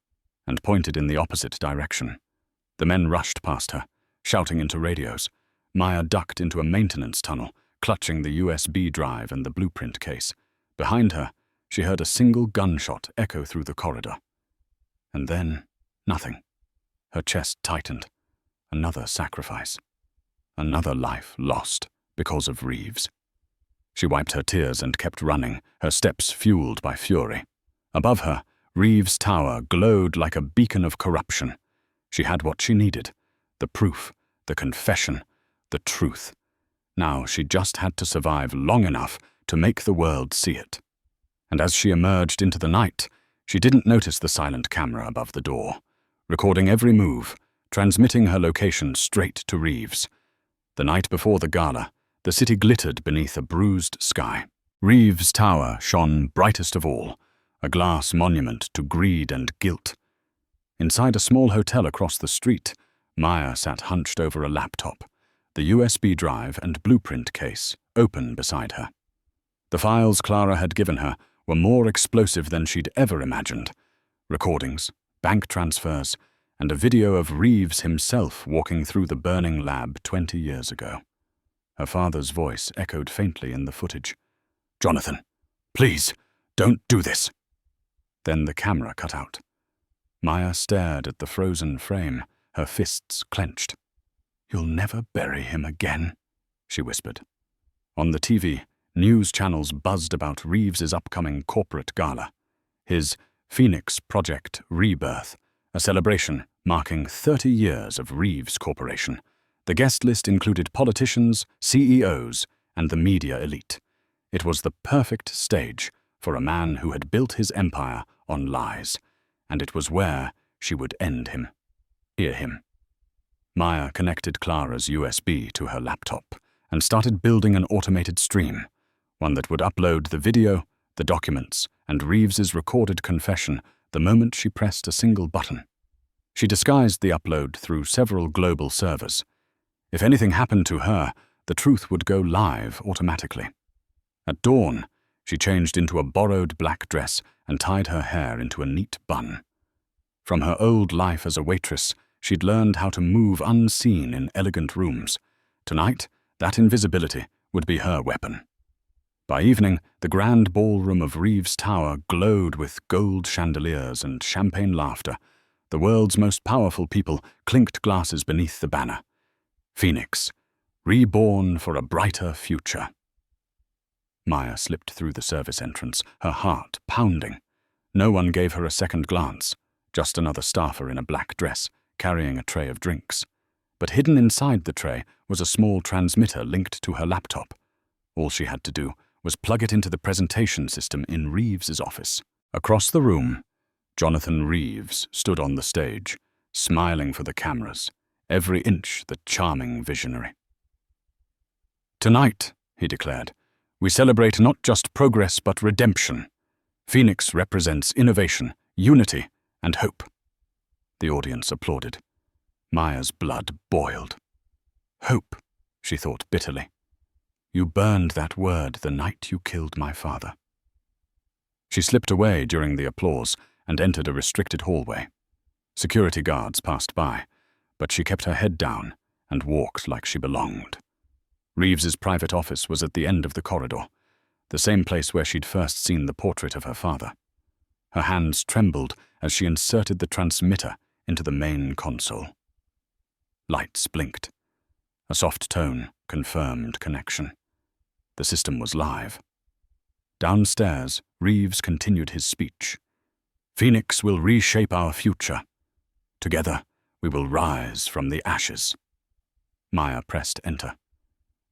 and pointed in the opposite direction. The men rushed past her, shouting into radios. Maya ducked into a maintenance tunnel, clutching the USB drive and the blueprint case. Behind her, she heard a single gunshot echo through the corridor. And then, nothing. Her chest tightened. Another sacrifice. Another life lost because of Reeves. She wiped her tears and kept running, her steps fueled by fury. Above her, Reeves Tower glowed like a beacon of corruption. She had what she needed. The proof, the confession, the truth. Now she just had to survive long enough to make the world see it. And as she emerged into the night, she didn't notice the silent camera above the door, recording every move, transmitting her location straight to Reeves. The night before the gala, the city glittered beneath a bruised sky. Reeves' tower shone brightest of all, a glass monument to greed and guilt. Inside a small hotel across the street, Maya sat hunched over a laptop, the USB drive and blueprint case open beside her. The files Clara had given her were more explosive than she'd ever imagined. Recordings, bank transfers, and a video of Reeves himself walking through the burning lab 20 years ago. Her father's voice echoed faintly in the footage. "Jonathan, please, don't do this." Then the camera cut out. Maya stared at the frozen frame, her fists clenched. "You'll never bury him again," she whispered. On the TV, news channels buzzed about Reeves's upcoming corporate gala, his Phoenix Project Rebirth, a celebration marking 30 years of Reeves Corporation. The guest list included politicians, CEOs, and the media elite. It was the perfect stage for a man who had built his empire on lies, and it was where she would end him. Hear him. Maya connected Clara's USB to her laptop and started building an automated stream, one that would upload the video, the documents, and Reeves's recorded confession the moment she pressed a single button. She disguised the upload through several global servers. If anything happened to her, the truth would go live automatically. At dawn, she changed into a borrowed black dress and tied her hair into a neat bun. From her old life as a waitress, she'd learned how to move unseen in elegant rooms. Tonight, that invisibility would be her weapon. By evening, the grand ballroom of Reeves' Tower glowed with gold chandeliers and champagne laughter. The world's most powerful people clinked glasses beneath the banner. Phoenix, reborn for a brighter future. Maya slipped through the service entrance, her heart pounding. No one gave her a second glance, just another staffer in a black dress, carrying a tray of drinks. But hidden inside the tray was a small transmitter linked to her laptop. All she had to do was plug it into the presentation system in Reeves's office. Across the room, Jonathan Reeves stood on the stage, smiling for the cameras, every inch the charming visionary. "Tonight," he declared, "we celebrate not just progress but redemption. Phoenix represents innovation, unity, and hope." The audience applauded. Maya's blood boiled. "Hope," she thought bitterly. "You burned that word the night you killed my father." She slipped away during the applause and entered a restricted hallway. Security guards passed by, but she kept her head down and walked like she belonged. Reeves's private office was at the end of the corridor, the same place where she'd first seen the portrait of her father. Her hands trembled as she inserted the transmitter into the main console. Lights blinked. A soft tone confirmed connection. The system was live. Downstairs, Reeves continued his speech. "Phoenix will reshape our future. Together, we will rise from the ashes." Maya pressed enter.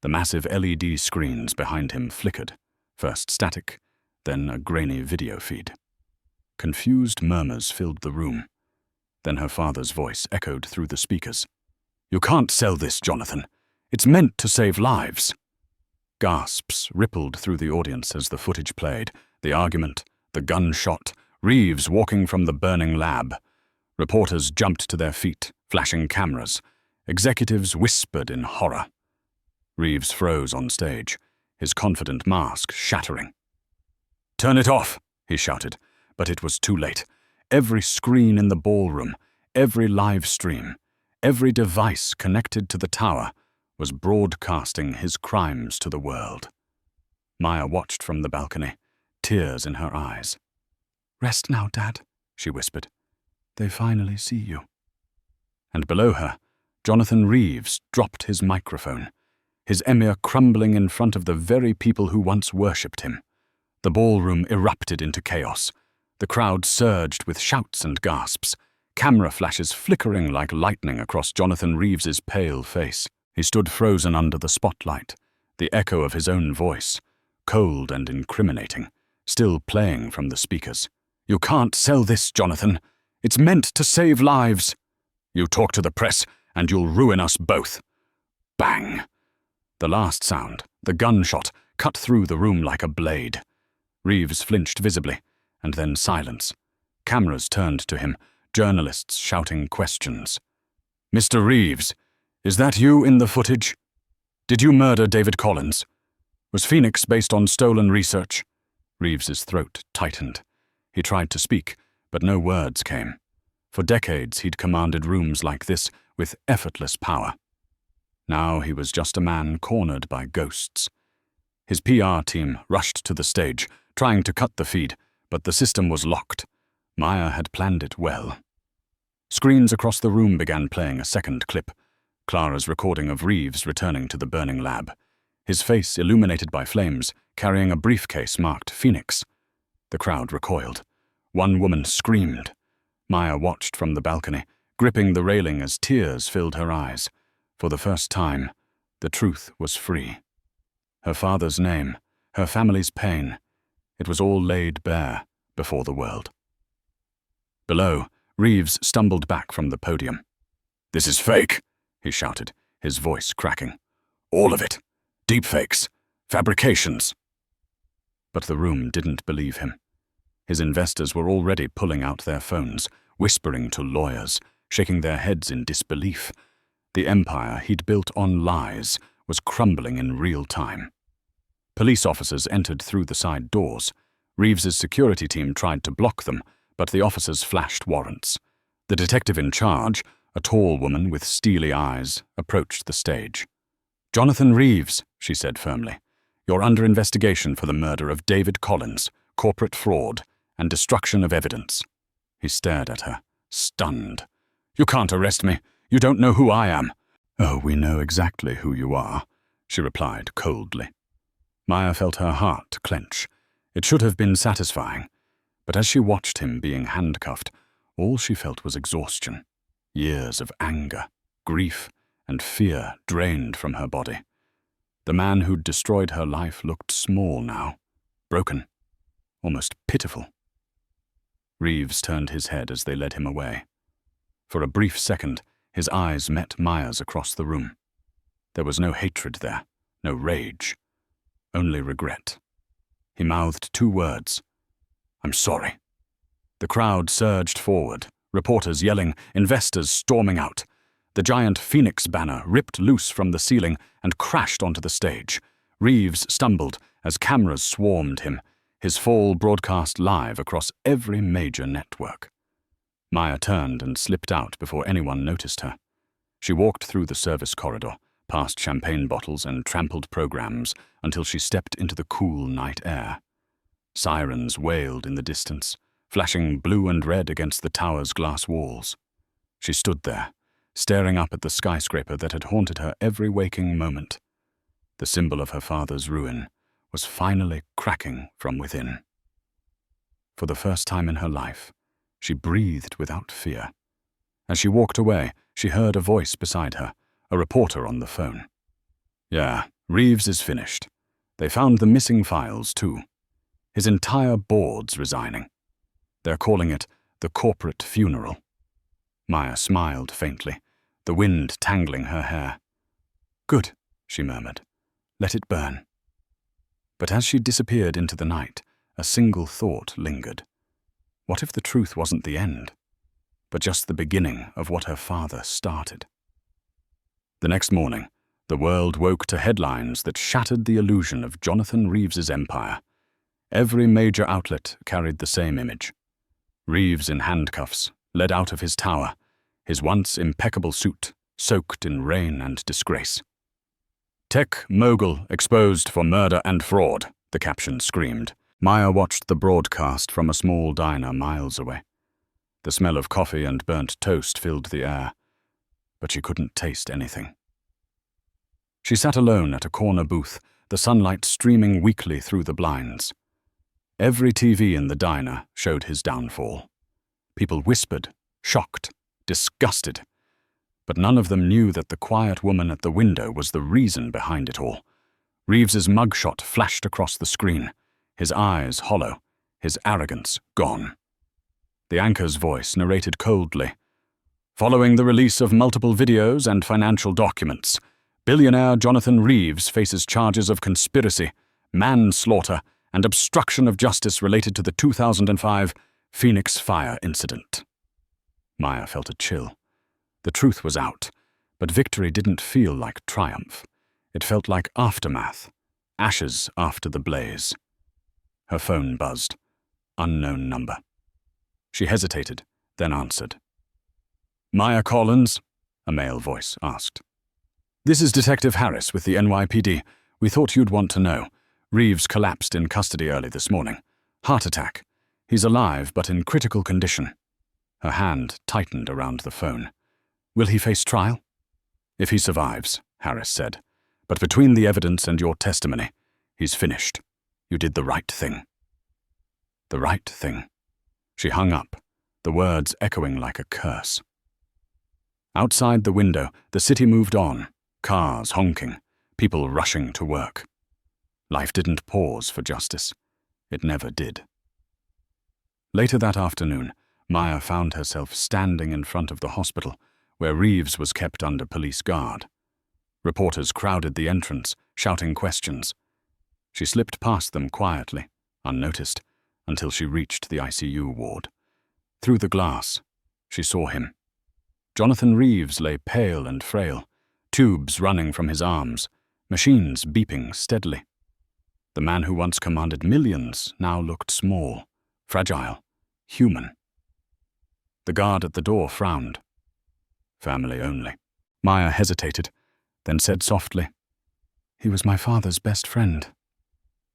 The massive LED screens behind him flickered, first static, then a grainy video feed. Confused murmurs filled the room. Then her father's voice echoed through the speakers. "You can't sell this, Jonathan. It's meant to save lives." Gasps rippled through the audience as the footage played, the argument, the gunshot, Reeves walking from the burning lab. Reporters jumped to their feet, flashing cameras. Executives whispered in horror. Reeves froze on stage, his confident mask shattering. "Turn it off," he shouted, but it was too late. Every screen in the ballroom, every live stream, every device connected to the tower was broadcasting his crimes to the world. Maya watched from the balcony, tears in her eyes. "Rest now, Dad," she whispered. "They finally see you." And below her, Jonathan Reeves dropped his microphone, his emir crumbling in front of the very people who once worshipped him. The ballroom erupted into chaos. The crowd surged with shouts and gasps, camera flashes flickering like lightning across Jonathan Reeves's pale face. He stood frozen under the spotlight, the echo of his own voice, cold and incriminating, still playing from the speakers. "You can't sell this, Jonathan. It's meant to save lives. You talk to the press, and you'll ruin us both. Bang! The last sound, the gunshot, cut through the room like a blade. Reeves flinched visibly, and then silence. Cameras turned to him, journalists shouting questions. Mr. Reeves, is that you in the footage? Did you murder David Collins? Was Phoenix based on stolen research? Reeves's throat tightened. He tried to speak, but no words came. For decades he'd commanded rooms like this with effortless power. Now he was just a man cornered by ghosts. His PR team rushed to the stage, trying to cut the feed, but the system was locked. Maya had planned it well. Screens across the room began playing a second clip, Clara's recording of Reeves returning to the burning lab, his face illuminated by flames, carrying a briefcase marked Phoenix. The crowd recoiled. One woman screamed. Maya watched from the balcony, gripping the railing as tears filled her eyes. For the first time, the truth was free. Her father's name, her family's pain, it was all laid bare before the world. Below, Reeves stumbled back from the podium. "This is fake," he shouted, his voice cracking. "All of it. Deepfakes. Fabrications." But the room didn't believe him. His investors were already pulling out their phones, whispering to lawyers, shaking their heads in disbelief. The empire he'd built on lies was crumbling in real time. Police officers entered through the side doors. Reeves's security team tried to block them, but the officers flashed warrants. The detective in charge, a tall woman with steely eyes, approached the stage. "Jonathan Reeves," she said firmly, "you're under investigation for the murder of David Collins, corporate fraud, and destruction of evidence." He stared at her, stunned. "You can't arrest me. You don't know who I am." "Oh, we know exactly who you are," she replied coldly. Maya felt her heart clench. It should have been satisfying, but as she watched him being handcuffed, all she felt was exhaustion. Years of anger, grief, and fear drained from her body. The man who'd destroyed her life looked small now, broken, almost pitiful. Reeves turned his head as they led him away. For a brief second, his eyes met Maya's across the room. There was no hatred there, no rage, only regret. He mouthed 2 words. "I'm sorry." The crowd surged forward, reporters yelling, investors storming out. The giant Phoenix banner ripped loose from the ceiling and crashed onto the stage. Reeves stumbled as cameras swarmed him, his fall broadcast live across every major network. Maya turned and slipped out before anyone noticed her. She walked through the service corridor, past champagne bottles and trampled programs, until she stepped into the cool night air. Sirens wailed in the distance, flashing blue and red against the tower's glass walls. She stood there, staring up at the skyscraper that had haunted her every waking moment. The symbol of her father's ruin was finally cracking from within. For the first time in her life, she breathed without fear. As she walked away, she heard a voice beside her, a reporter on the phone. "Yeah, Reeves is finished. They found the missing files, too. His entire board's resigning. They're calling it the corporate funeral." Maya smiled faintly, the wind tangling her hair. "Good," she murmured. "Let it burn." But as she disappeared into the night, a single thought lingered. What if the truth wasn't the end, but just the beginning of what her father started? The next morning, the world woke to headlines that shattered the illusion of Jonathan Reeves's empire. Every major outlet carried the same image. Reeves in handcuffs, led out of his tower, his once impeccable suit soaked in rain and disgrace. "Tech mogul exposed for murder and fraud," the caption screamed. Maya watched the broadcast from a small diner miles away. The smell of coffee and burnt toast filled the air, but she couldn't taste anything. She sat alone at a corner booth, the sunlight streaming weakly through the blinds. Every TV in the diner showed his downfall. People whispered, shocked, disgusted, but none of them knew that the quiet woman at the window was the reason behind it all. Reeves's mugshot flashed across the screen, his eyes hollow, his arrogance gone. The anchor's voice narrated coldly. Following the release of multiple videos and financial documents, billionaire Jonathan Reeves faces charges of conspiracy, manslaughter, and obstruction of justice related to the 2005 Phoenix fire incident. Maya felt a chill. The truth was out, but victory didn't feel like triumph. It felt like aftermath, ashes after the blaze. Her phone buzzed. Unknown number. She hesitated, then answered. "Maya Collins?" a male voice asked. "This is Detective Harris with the NYPD. We thought you'd want to know. Reeves collapsed in custody early this morning. Heart attack. He's alive, but in critical condition." Her hand tightened around the phone. "Will he face trial?" "If he survives," Harris said. "But between the evidence and your testimony, he's finished. You did the right thing." The right thing. She hung up, the words echoing like a curse. Outside the window, the city moved on, cars honking, people rushing to work. Life didn't pause for justice. It never did. Later that afternoon, Maya found herself standing in front of the hospital, where Reeves was kept under police guard. Reporters crowded the entrance, shouting questions. She slipped past them quietly, unnoticed, until she reached the ICU ward. Through the glass, she saw him. Jonathan Reeves lay pale and frail, tubes running from his arms, machines beeping steadily. The man who once commanded millions now looked small, fragile, human. The guard at the door frowned. "Family only." Maya hesitated, then said softly, "He was my father's best friend."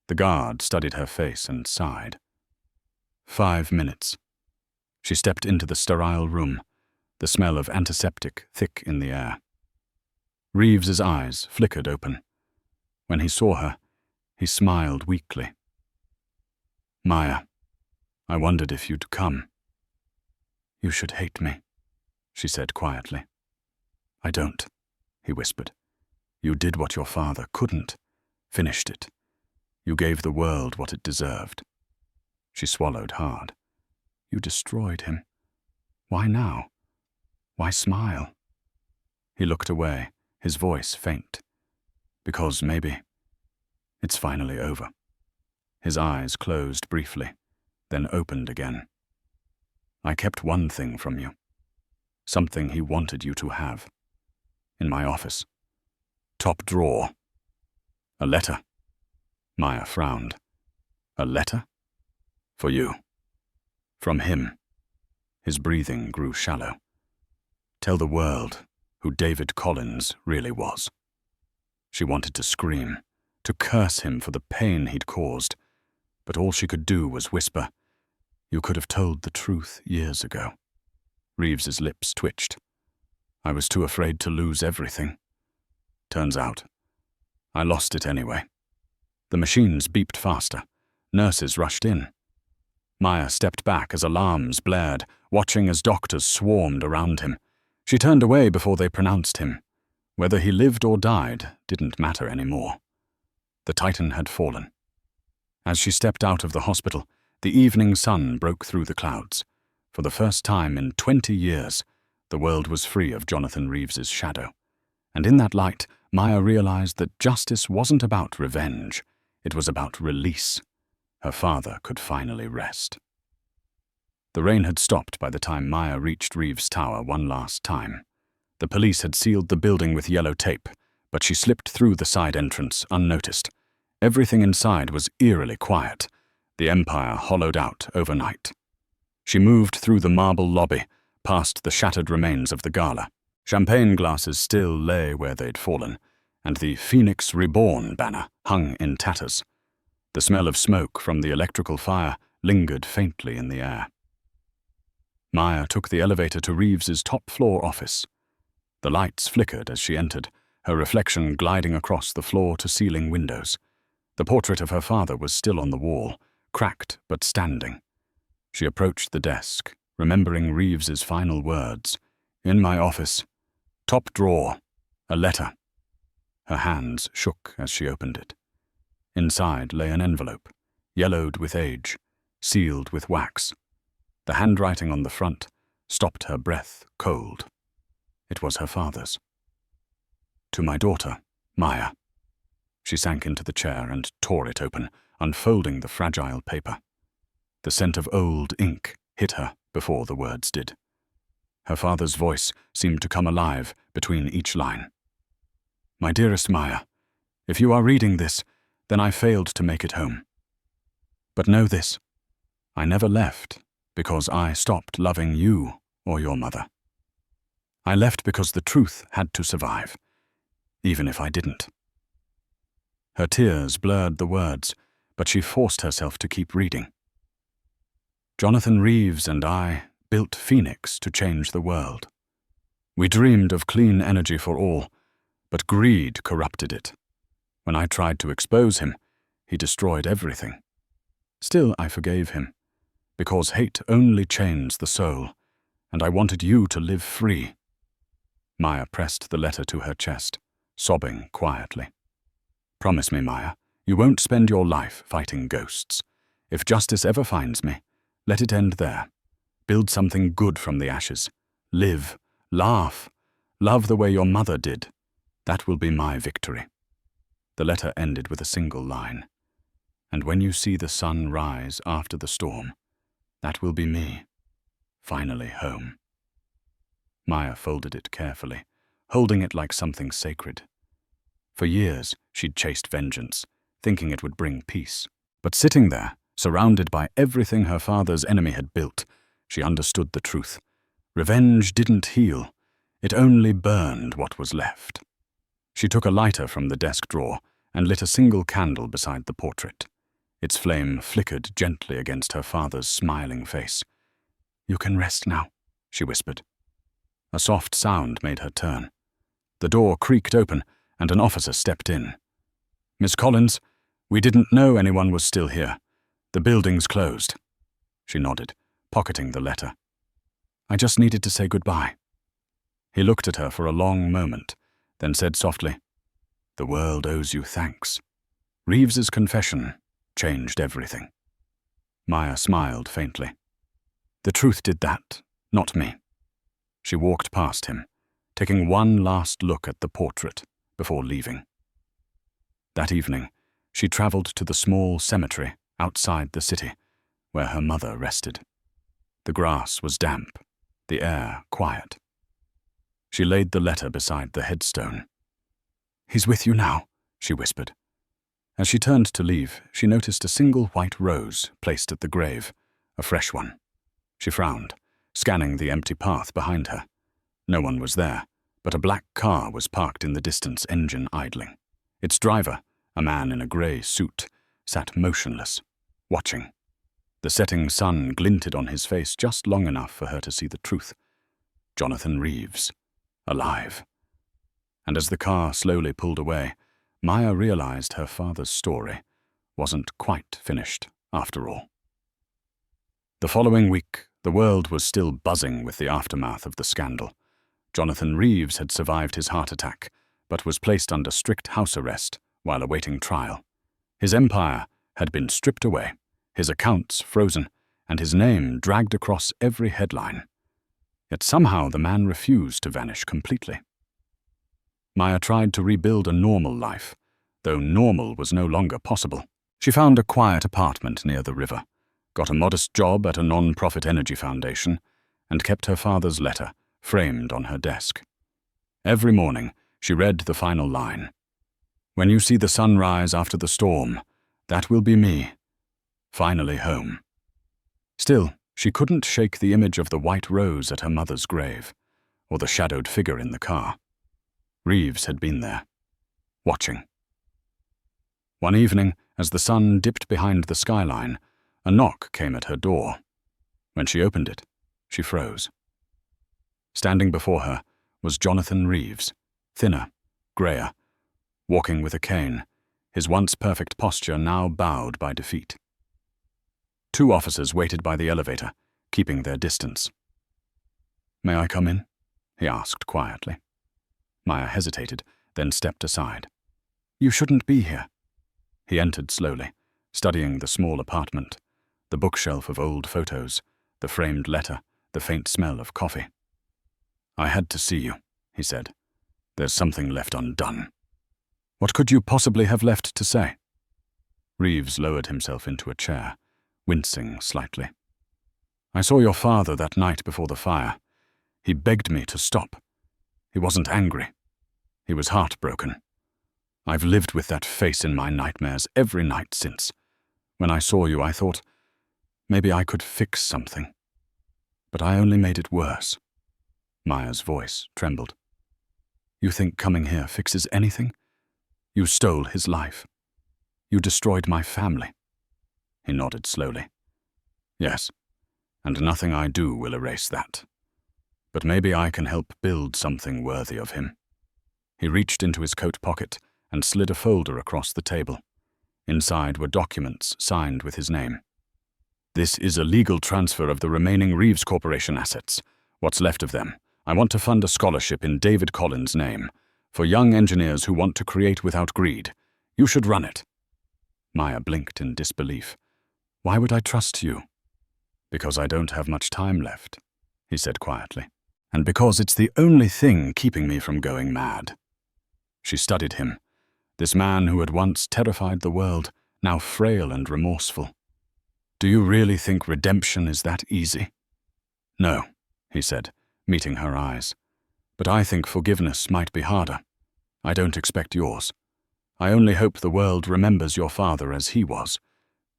The guard studied her face and sighed. 5 minutes. She stepped into the sterile room, the smell of antiseptic thick in the air. Reeves's eyes flickered open. When he saw her, he smiled weakly. "Maya, I wondered if you'd come." "You should hate me," she said quietly. "I don't," he whispered. "You did what your father couldn't, finished it. You gave the world what it deserved." She swallowed hard. "You destroyed him. Why now? Why smile?" He looked away, his voice faint. "Because maybe it's finally over." His eyes closed briefly, then opened again. "I kept one thing from you. Something he wanted you to have. In my office. Top drawer. A letter." Maya frowned. "A letter? For you. From him." His breathing grew shallow. "Tell the world who David Collins really was." She wanted to scream, to curse him for the pain he'd caused, but all she could do was whisper, "You could have told the truth years ago." Reeves's lips twitched. "I was too afraid to lose everything. Turns out, I lost it anyway." The machines beeped faster. Nurses rushed in. Maya stepped back as alarms blared, watching as doctors swarmed around him. She turned away before they pronounced him. Whether he lived or died didn't matter anymore. The Titan had fallen. As she stepped out of the hospital, the evening sun broke through the clouds. For the first time in 20 years, the world was free of Jonathan Reeves's shadow. And in that light, Maya realized that justice wasn't about revenge. It was about release. Her father could finally rest. The rain had stopped by the time Maya reached Reeves' tower one last time. The police had sealed the building with yellow tape, but she slipped through the side entrance unnoticed. Everything inside was eerily quiet, the empire hollowed out overnight. She moved through the marble lobby, past the shattered remains of the gala. Champagne glasses still lay where they'd fallen, and the Phoenix Reborn banner hung in tatters. The smell of smoke from the electrical fire lingered faintly in the air. Maya took the elevator to Reeves's top-floor office. The lights flickered as she entered, her reflection gliding across the floor-to-ceiling windows. The portrait of her father was still on the wall, cracked but standing. She approached the desk, remembering Reeves's final words. "In my office. Top drawer. A letter." Her hands shook as she opened it. Inside lay an envelope, yellowed with age, sealed with wax. The handwriting on the front stopped her breath cold. It was her father's. To my daughter, Maya. She sank into the chair and tore it open, unfolding the fragile paper. The scent of old ink hit her before the words did. Her father's voice seemed to come alive between each line. My dearest Maya, if you are reading this, then I failed to make it home. But know this, I never left because I stopped loving you or your mother. I left because the truth had to survive, even if I didn't. Her tears blurred the words, but she forced herself to keep reading. Jonathan Reeves and I built Phoenix to change the world. We dreamed of clean energy for all, but greed corrupted it. When I tried to expose him, he destroyed everything. Still, I forgave him, because hate only chains the soul, and I wanted you to live free. Maya pressed the letter to her chest, sobbing quietly. Promise me, Maya, you won't spend your life fighting ghosts. If justice ever finds me, let it end there. Build something good from the ashes. Live, laugh, love the way your mother did. That will be my victory. The letter ended with a single line. And when you see the sun rise after the storm, that will be me, finally home. Maya folded it carefully, holding it like something sacred. For years, she'd chased vengeance, thinking it would bring peace. But sitting there, surrounded by everything her father's enemy had built, she understood the truth. Revenge didn't heal. It only burned what was left. She took a lighter from the desk drawer and lit a single candle beside the portrait. Its flame flickered gently against her father's smiling face. You can rest now, she whispered. A soft sound made her turn. The door creaked open, and an officer stepped in. Miss Collins, we didn't know anyone was still here. The building's closed. She nodded, pocketing the letter. I just needed to say goodbye. He looked at her for a long moment, then said softly, The world owes you thanks. Reeves's confession changed everything. Maya smiled faintly. The truth did that, not me. She walked past him, taking one last look at the portrait before leaving. That evening, she traveled to the small cemetery outside the city, where her mother rested. The grass was damp, the air quiet. She laid the letter beside the headstone. He's with you now, she whispered. As she turned to leave, she noticed a single white rose placed at the grave, a fresh one. She frowned, scanning the empty path behind her. No one was there, but a black car was parked in the distance, engine idling. Its driver, a man in a grey suit, sat motionless, watching. The setting sun glinted on his face just long enough for her to see the truth. Jonathan Reeves, alive. And as the car slowly pulled away, Maya realized her father's story wasn't quite finished after all. The following week, the world was still buzzing with the aftermath of the scandal. Jonathan Reeves had survived his heart attack, but was placed under strict house arrest while awaiting trial. His empire had been stripped away, his accounts frozen, and his name dragged across every headline. Yet somehow the man refused to vanish completely. Maya tried to rebuild a normal life, though normal was no longer possible. She found a quiet apartment near the river, got a modest job at a non-profit energy foundation, and kept her father's letter framed on her desk. Every morning, she read the final line. When you see the sun rise after the storm, that will be me, finally home. Still, she couldn't shake the image of the white rose at her mother's grave, or the shadowed figure in the car. Reeves had been there, watching. One evening, as the sun dipped behind the skyline, a knock came at her door. When she opened it, she froze. Standing before her was Jonathan Reeves, thinner, greyer, walking with a cane, his once perfect posture now bowed by defeat. Two officers waited by the elevator, keeping their distance. May I come in? He asked quietly. Maya hesitated, then stepped aside. You shouldn't be here. He entered slowly, studying the small apartment, the bookshelf of old photos, the framed letter, the faint smell of coffee. "I had to see you," he said. "There's something left undone." "What could you possibly have left to say?" Reeves lowered himself into a chair, wincing slightly. "I saw your father that night before the fire. He begged me to stop. He wasn't angry. He was heartbroken. I've lived with that face in my nightmares every night since. When I saw you, I thought, maybe I could fix something. But I only made it worse." Maya's voice trembled. "You think coming here fixes anything? You stole his life. You destroyed my family." He nodded slowly. "Yes, and nothing I do will erase that. But maybe I can help build something worthy of him." He reached into his coat pocket and slid a folder across the table. Inside were documents signed with his name. "This is a legal transfer of the remaining Reeves Corporation assets. What's left of them. I want to fund a scholarship in David Collins' name for young engineers who want to create without greed. You should run it." Maya blinked in disbelief. "Why would I trust you?" "Because I don't have much time left," he said quietly. "And because it's the only thing keeping me from going mad." She studied him, this man who had once terrified the world, now frail and remorseful. "Do you really think redemption is that easy?" "No," he said, meeting her eyes. "But I think forgiveness might be harder. I don't expect yours. I only hope the world remembers your father as he was,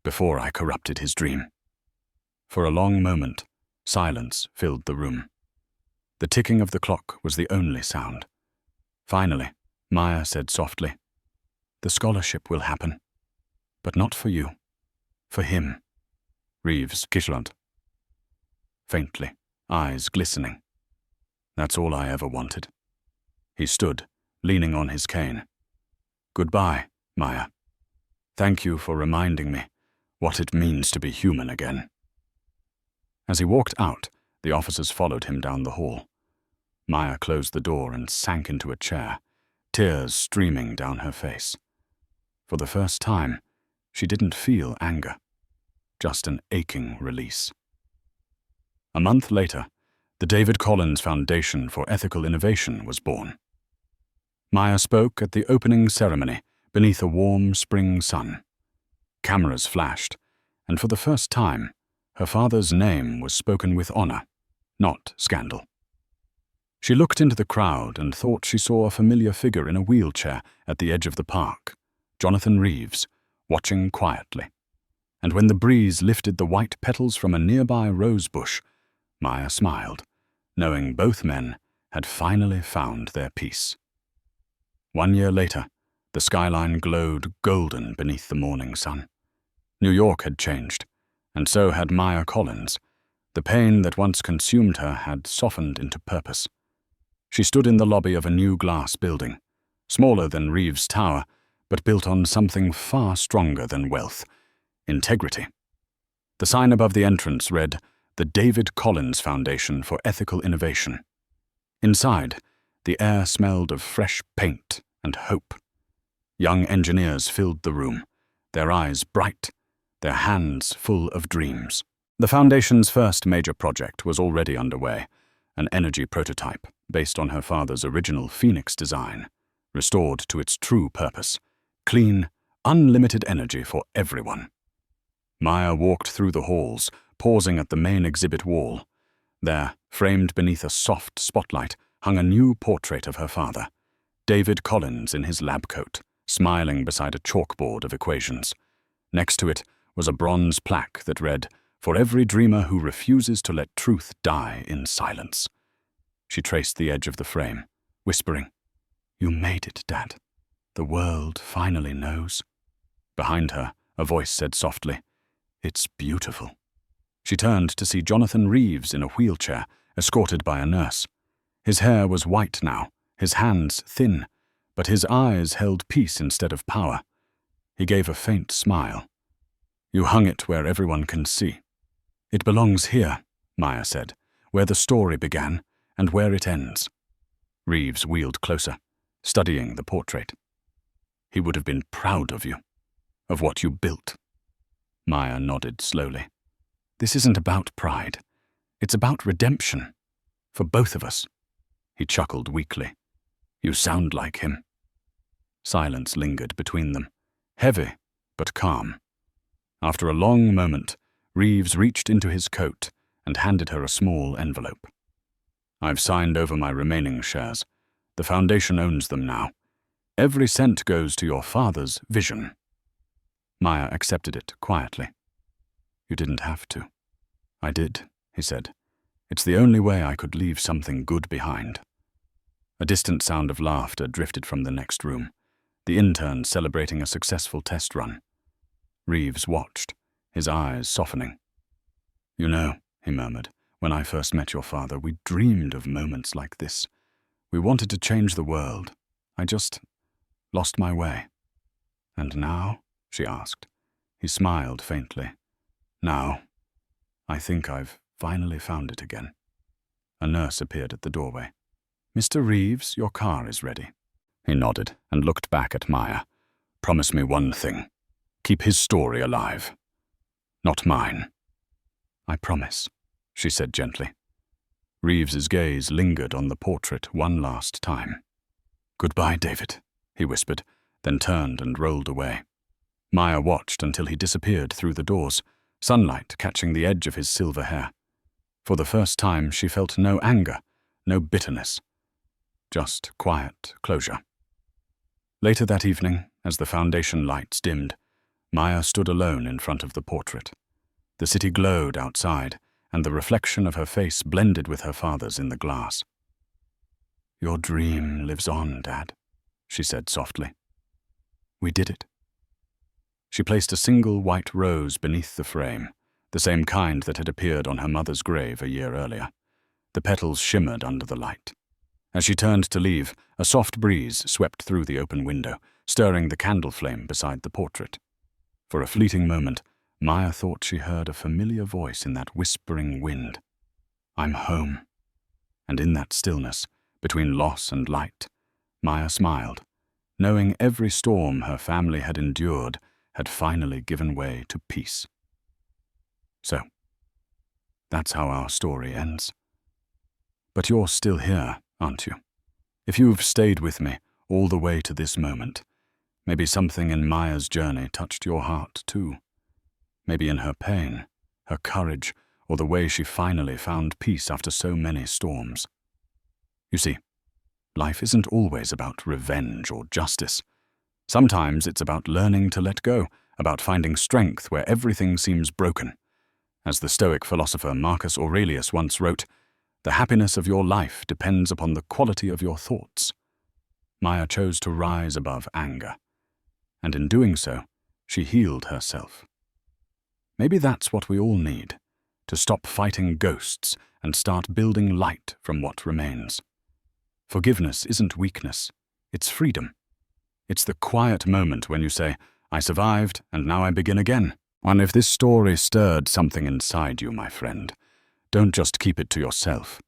before I corrupted his dream." For a long moment, silence filled the room. The ticking of the clock was the only sound. Finally, Maya said softly, "The scholarship will happen. But not for you. For him." Reeves kisled faintly, eyes glistening. "That's all I ever wanted." He stood, leaning on his cane. "Goodbye, Maya. Thank you for reminding me what it means to be human again." As he walked out, the officers followed him down the hall. Maya closed the door and sank into a chair, tears streaming down her face. For the first time, she didn't feel anger, just an aching release. A month later, the David Collins Foundation for Ethical Innovation was born. Maya spoke at the opening ceremony beneath a warm spring sun. Cameras flashed, and for the first time, her father's name was spoken with honor, not scandal. She looked into the crowd and thought she saw a familiar figure in a wheelchair at the edge of the park, Jonathan Reeves, watching quietly. And when the breeze lifted the white petals from a nearby rose bush, Maya smiled, knowing both men had finally found their peace. 1 year later, the skyline glowed golden beneath the morning sun. New York had changed, and so had Maya Collins. The pain that once consumed her had softened into purpose. She stood in the lobby of a new glass building, smaller than Reeves' Tower, but built on something far stronger than wealth: integrity. The sign above the entrance read, "The David Collins Foundation for Ethical Innovation." Inside, the air smelled of fresh paint and hope. Young engineers filled the room, their eyes bright, their hands full of dreams. The Foundation's first major project was already underway, an energy prototype based on her father's original Phoenix design, restored to its true purpose: clean, unlimited energy for everyone. Maya walked through the halls, pausing at the main exhibit wall. There, framed beneath a soft spotlight, hung a new portrait of her father, David Collins in his lab coat, smiling beside a chalkboard of equations. Next to it was a bronze plaque that read, "For every dreamer who refuses to let truth die in silence." She traced the edge of the frame, whispering, "You made it, Dad. The world finally knows." Behind her, a voice said softly, "It's beautiful." She turned to see Jonathan Reeves in a wheelchair, escorted by a nurse. His hair was white now, his hands thin, but his eyes held peace instead of power. He gave a faint smile. "You hung it where everyone can see." "It belongs here," Maya said, "where the story began and where it ends." Reeves wheeled closer, studying the portrait. "He would have been proud of you, of what you built." Maya nodded slowly. "This isn't about pride. It's about redemption. For both of us." He chuckled weakly. "You sound like him." Silence lingered between them, heavy but calm. After a long moment, Reeves reached into his coat and handed her a small envelope. "I've signed over my remaining shares. The Foundation owns them now. Every cent goes to your father's vision." Maya accepted it quietly. "You didn't have to." "I did," he said. "It's the only way I could leave something good behind." A distant sound of laughter drifted from the next room, the intern celebrating a successful test run. Reeves watched, his eyes softening. "You know," he murmured, "when I first met your father, we dreamed of moments like this. We wanted to change the world. I just lost my way." "And now?" she asked. He smiled faintly. "Now, I think I've finally found it again." A nurse appeared at the doorway. "Mr. Reeves, your car is ready." He nodded and looked back at Maya. "Promise me one thing. Keep his story alive. Not mine." "I promise," she said gently. Reeves's gaze lingered on the portrait one last time. "Goodbye, David," he whispered, then turned and rolled away. Maya watched until he disappeared through the doors, sunlight catching the edge of his silver hair. For the first time, she felt no anger, no bitterness, just quiet closure. Later that evening, as the Foundation lights dimmed, Maya stood alone in front of the portrait. The city glowed outside, and the reflection of her face blended with her father's in the glass. "Your dream lives on, Dad," she said softly. "We did it." She placed a single white rose beneath the frame, the same kind that had appeared on her mother's grave a year earlier. The petals shimmered under the light. As she turned to leave, a soft breeze swept through the open window, stirring the candle flame beside the portrait. For a fleeting moment, Maya thought she heard a familiar voice in that whispering wind. "I'm home." And in that stillness, between loss and light, Maya smiled, knowing every storm her family had endured had finally given way to peace. So, that's how our story ends. But you're still here, aren't you? If you've stayed with me all the way to this moment, maybe something in Maya's journey touched your heart too. Maybe in her pain, her courage, or the way she finally found peace after so many storms. You see, life isn't always about revenge or justice. Sometimes it's about learning to let go, about finding strength where everything seems broken. As the Stoic philosopher Marcus Aurelius once wrote, "The happiness of your life depends upon the quality of your thoughts." Maya chose to rise above anger, and in doing so, she healed herself. Maybe that's what we all need, to stop fighting ghosts and start building light from what remains. Forgiveness isn't weakness, it's freedom. It's the quiet moment when you say, "I survived, and now I begin again." And if this story stirred something inside you, my friend, don't just keep it to yourself.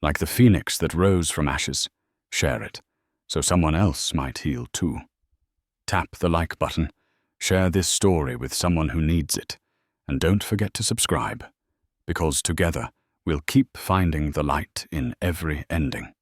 Like the phoenix that rose from ashes, share it, so someone else might heal too. Tap the like button, share this story with someone who needs it, and don't forget to subscribe, because together we'll keep finding the light in every ending.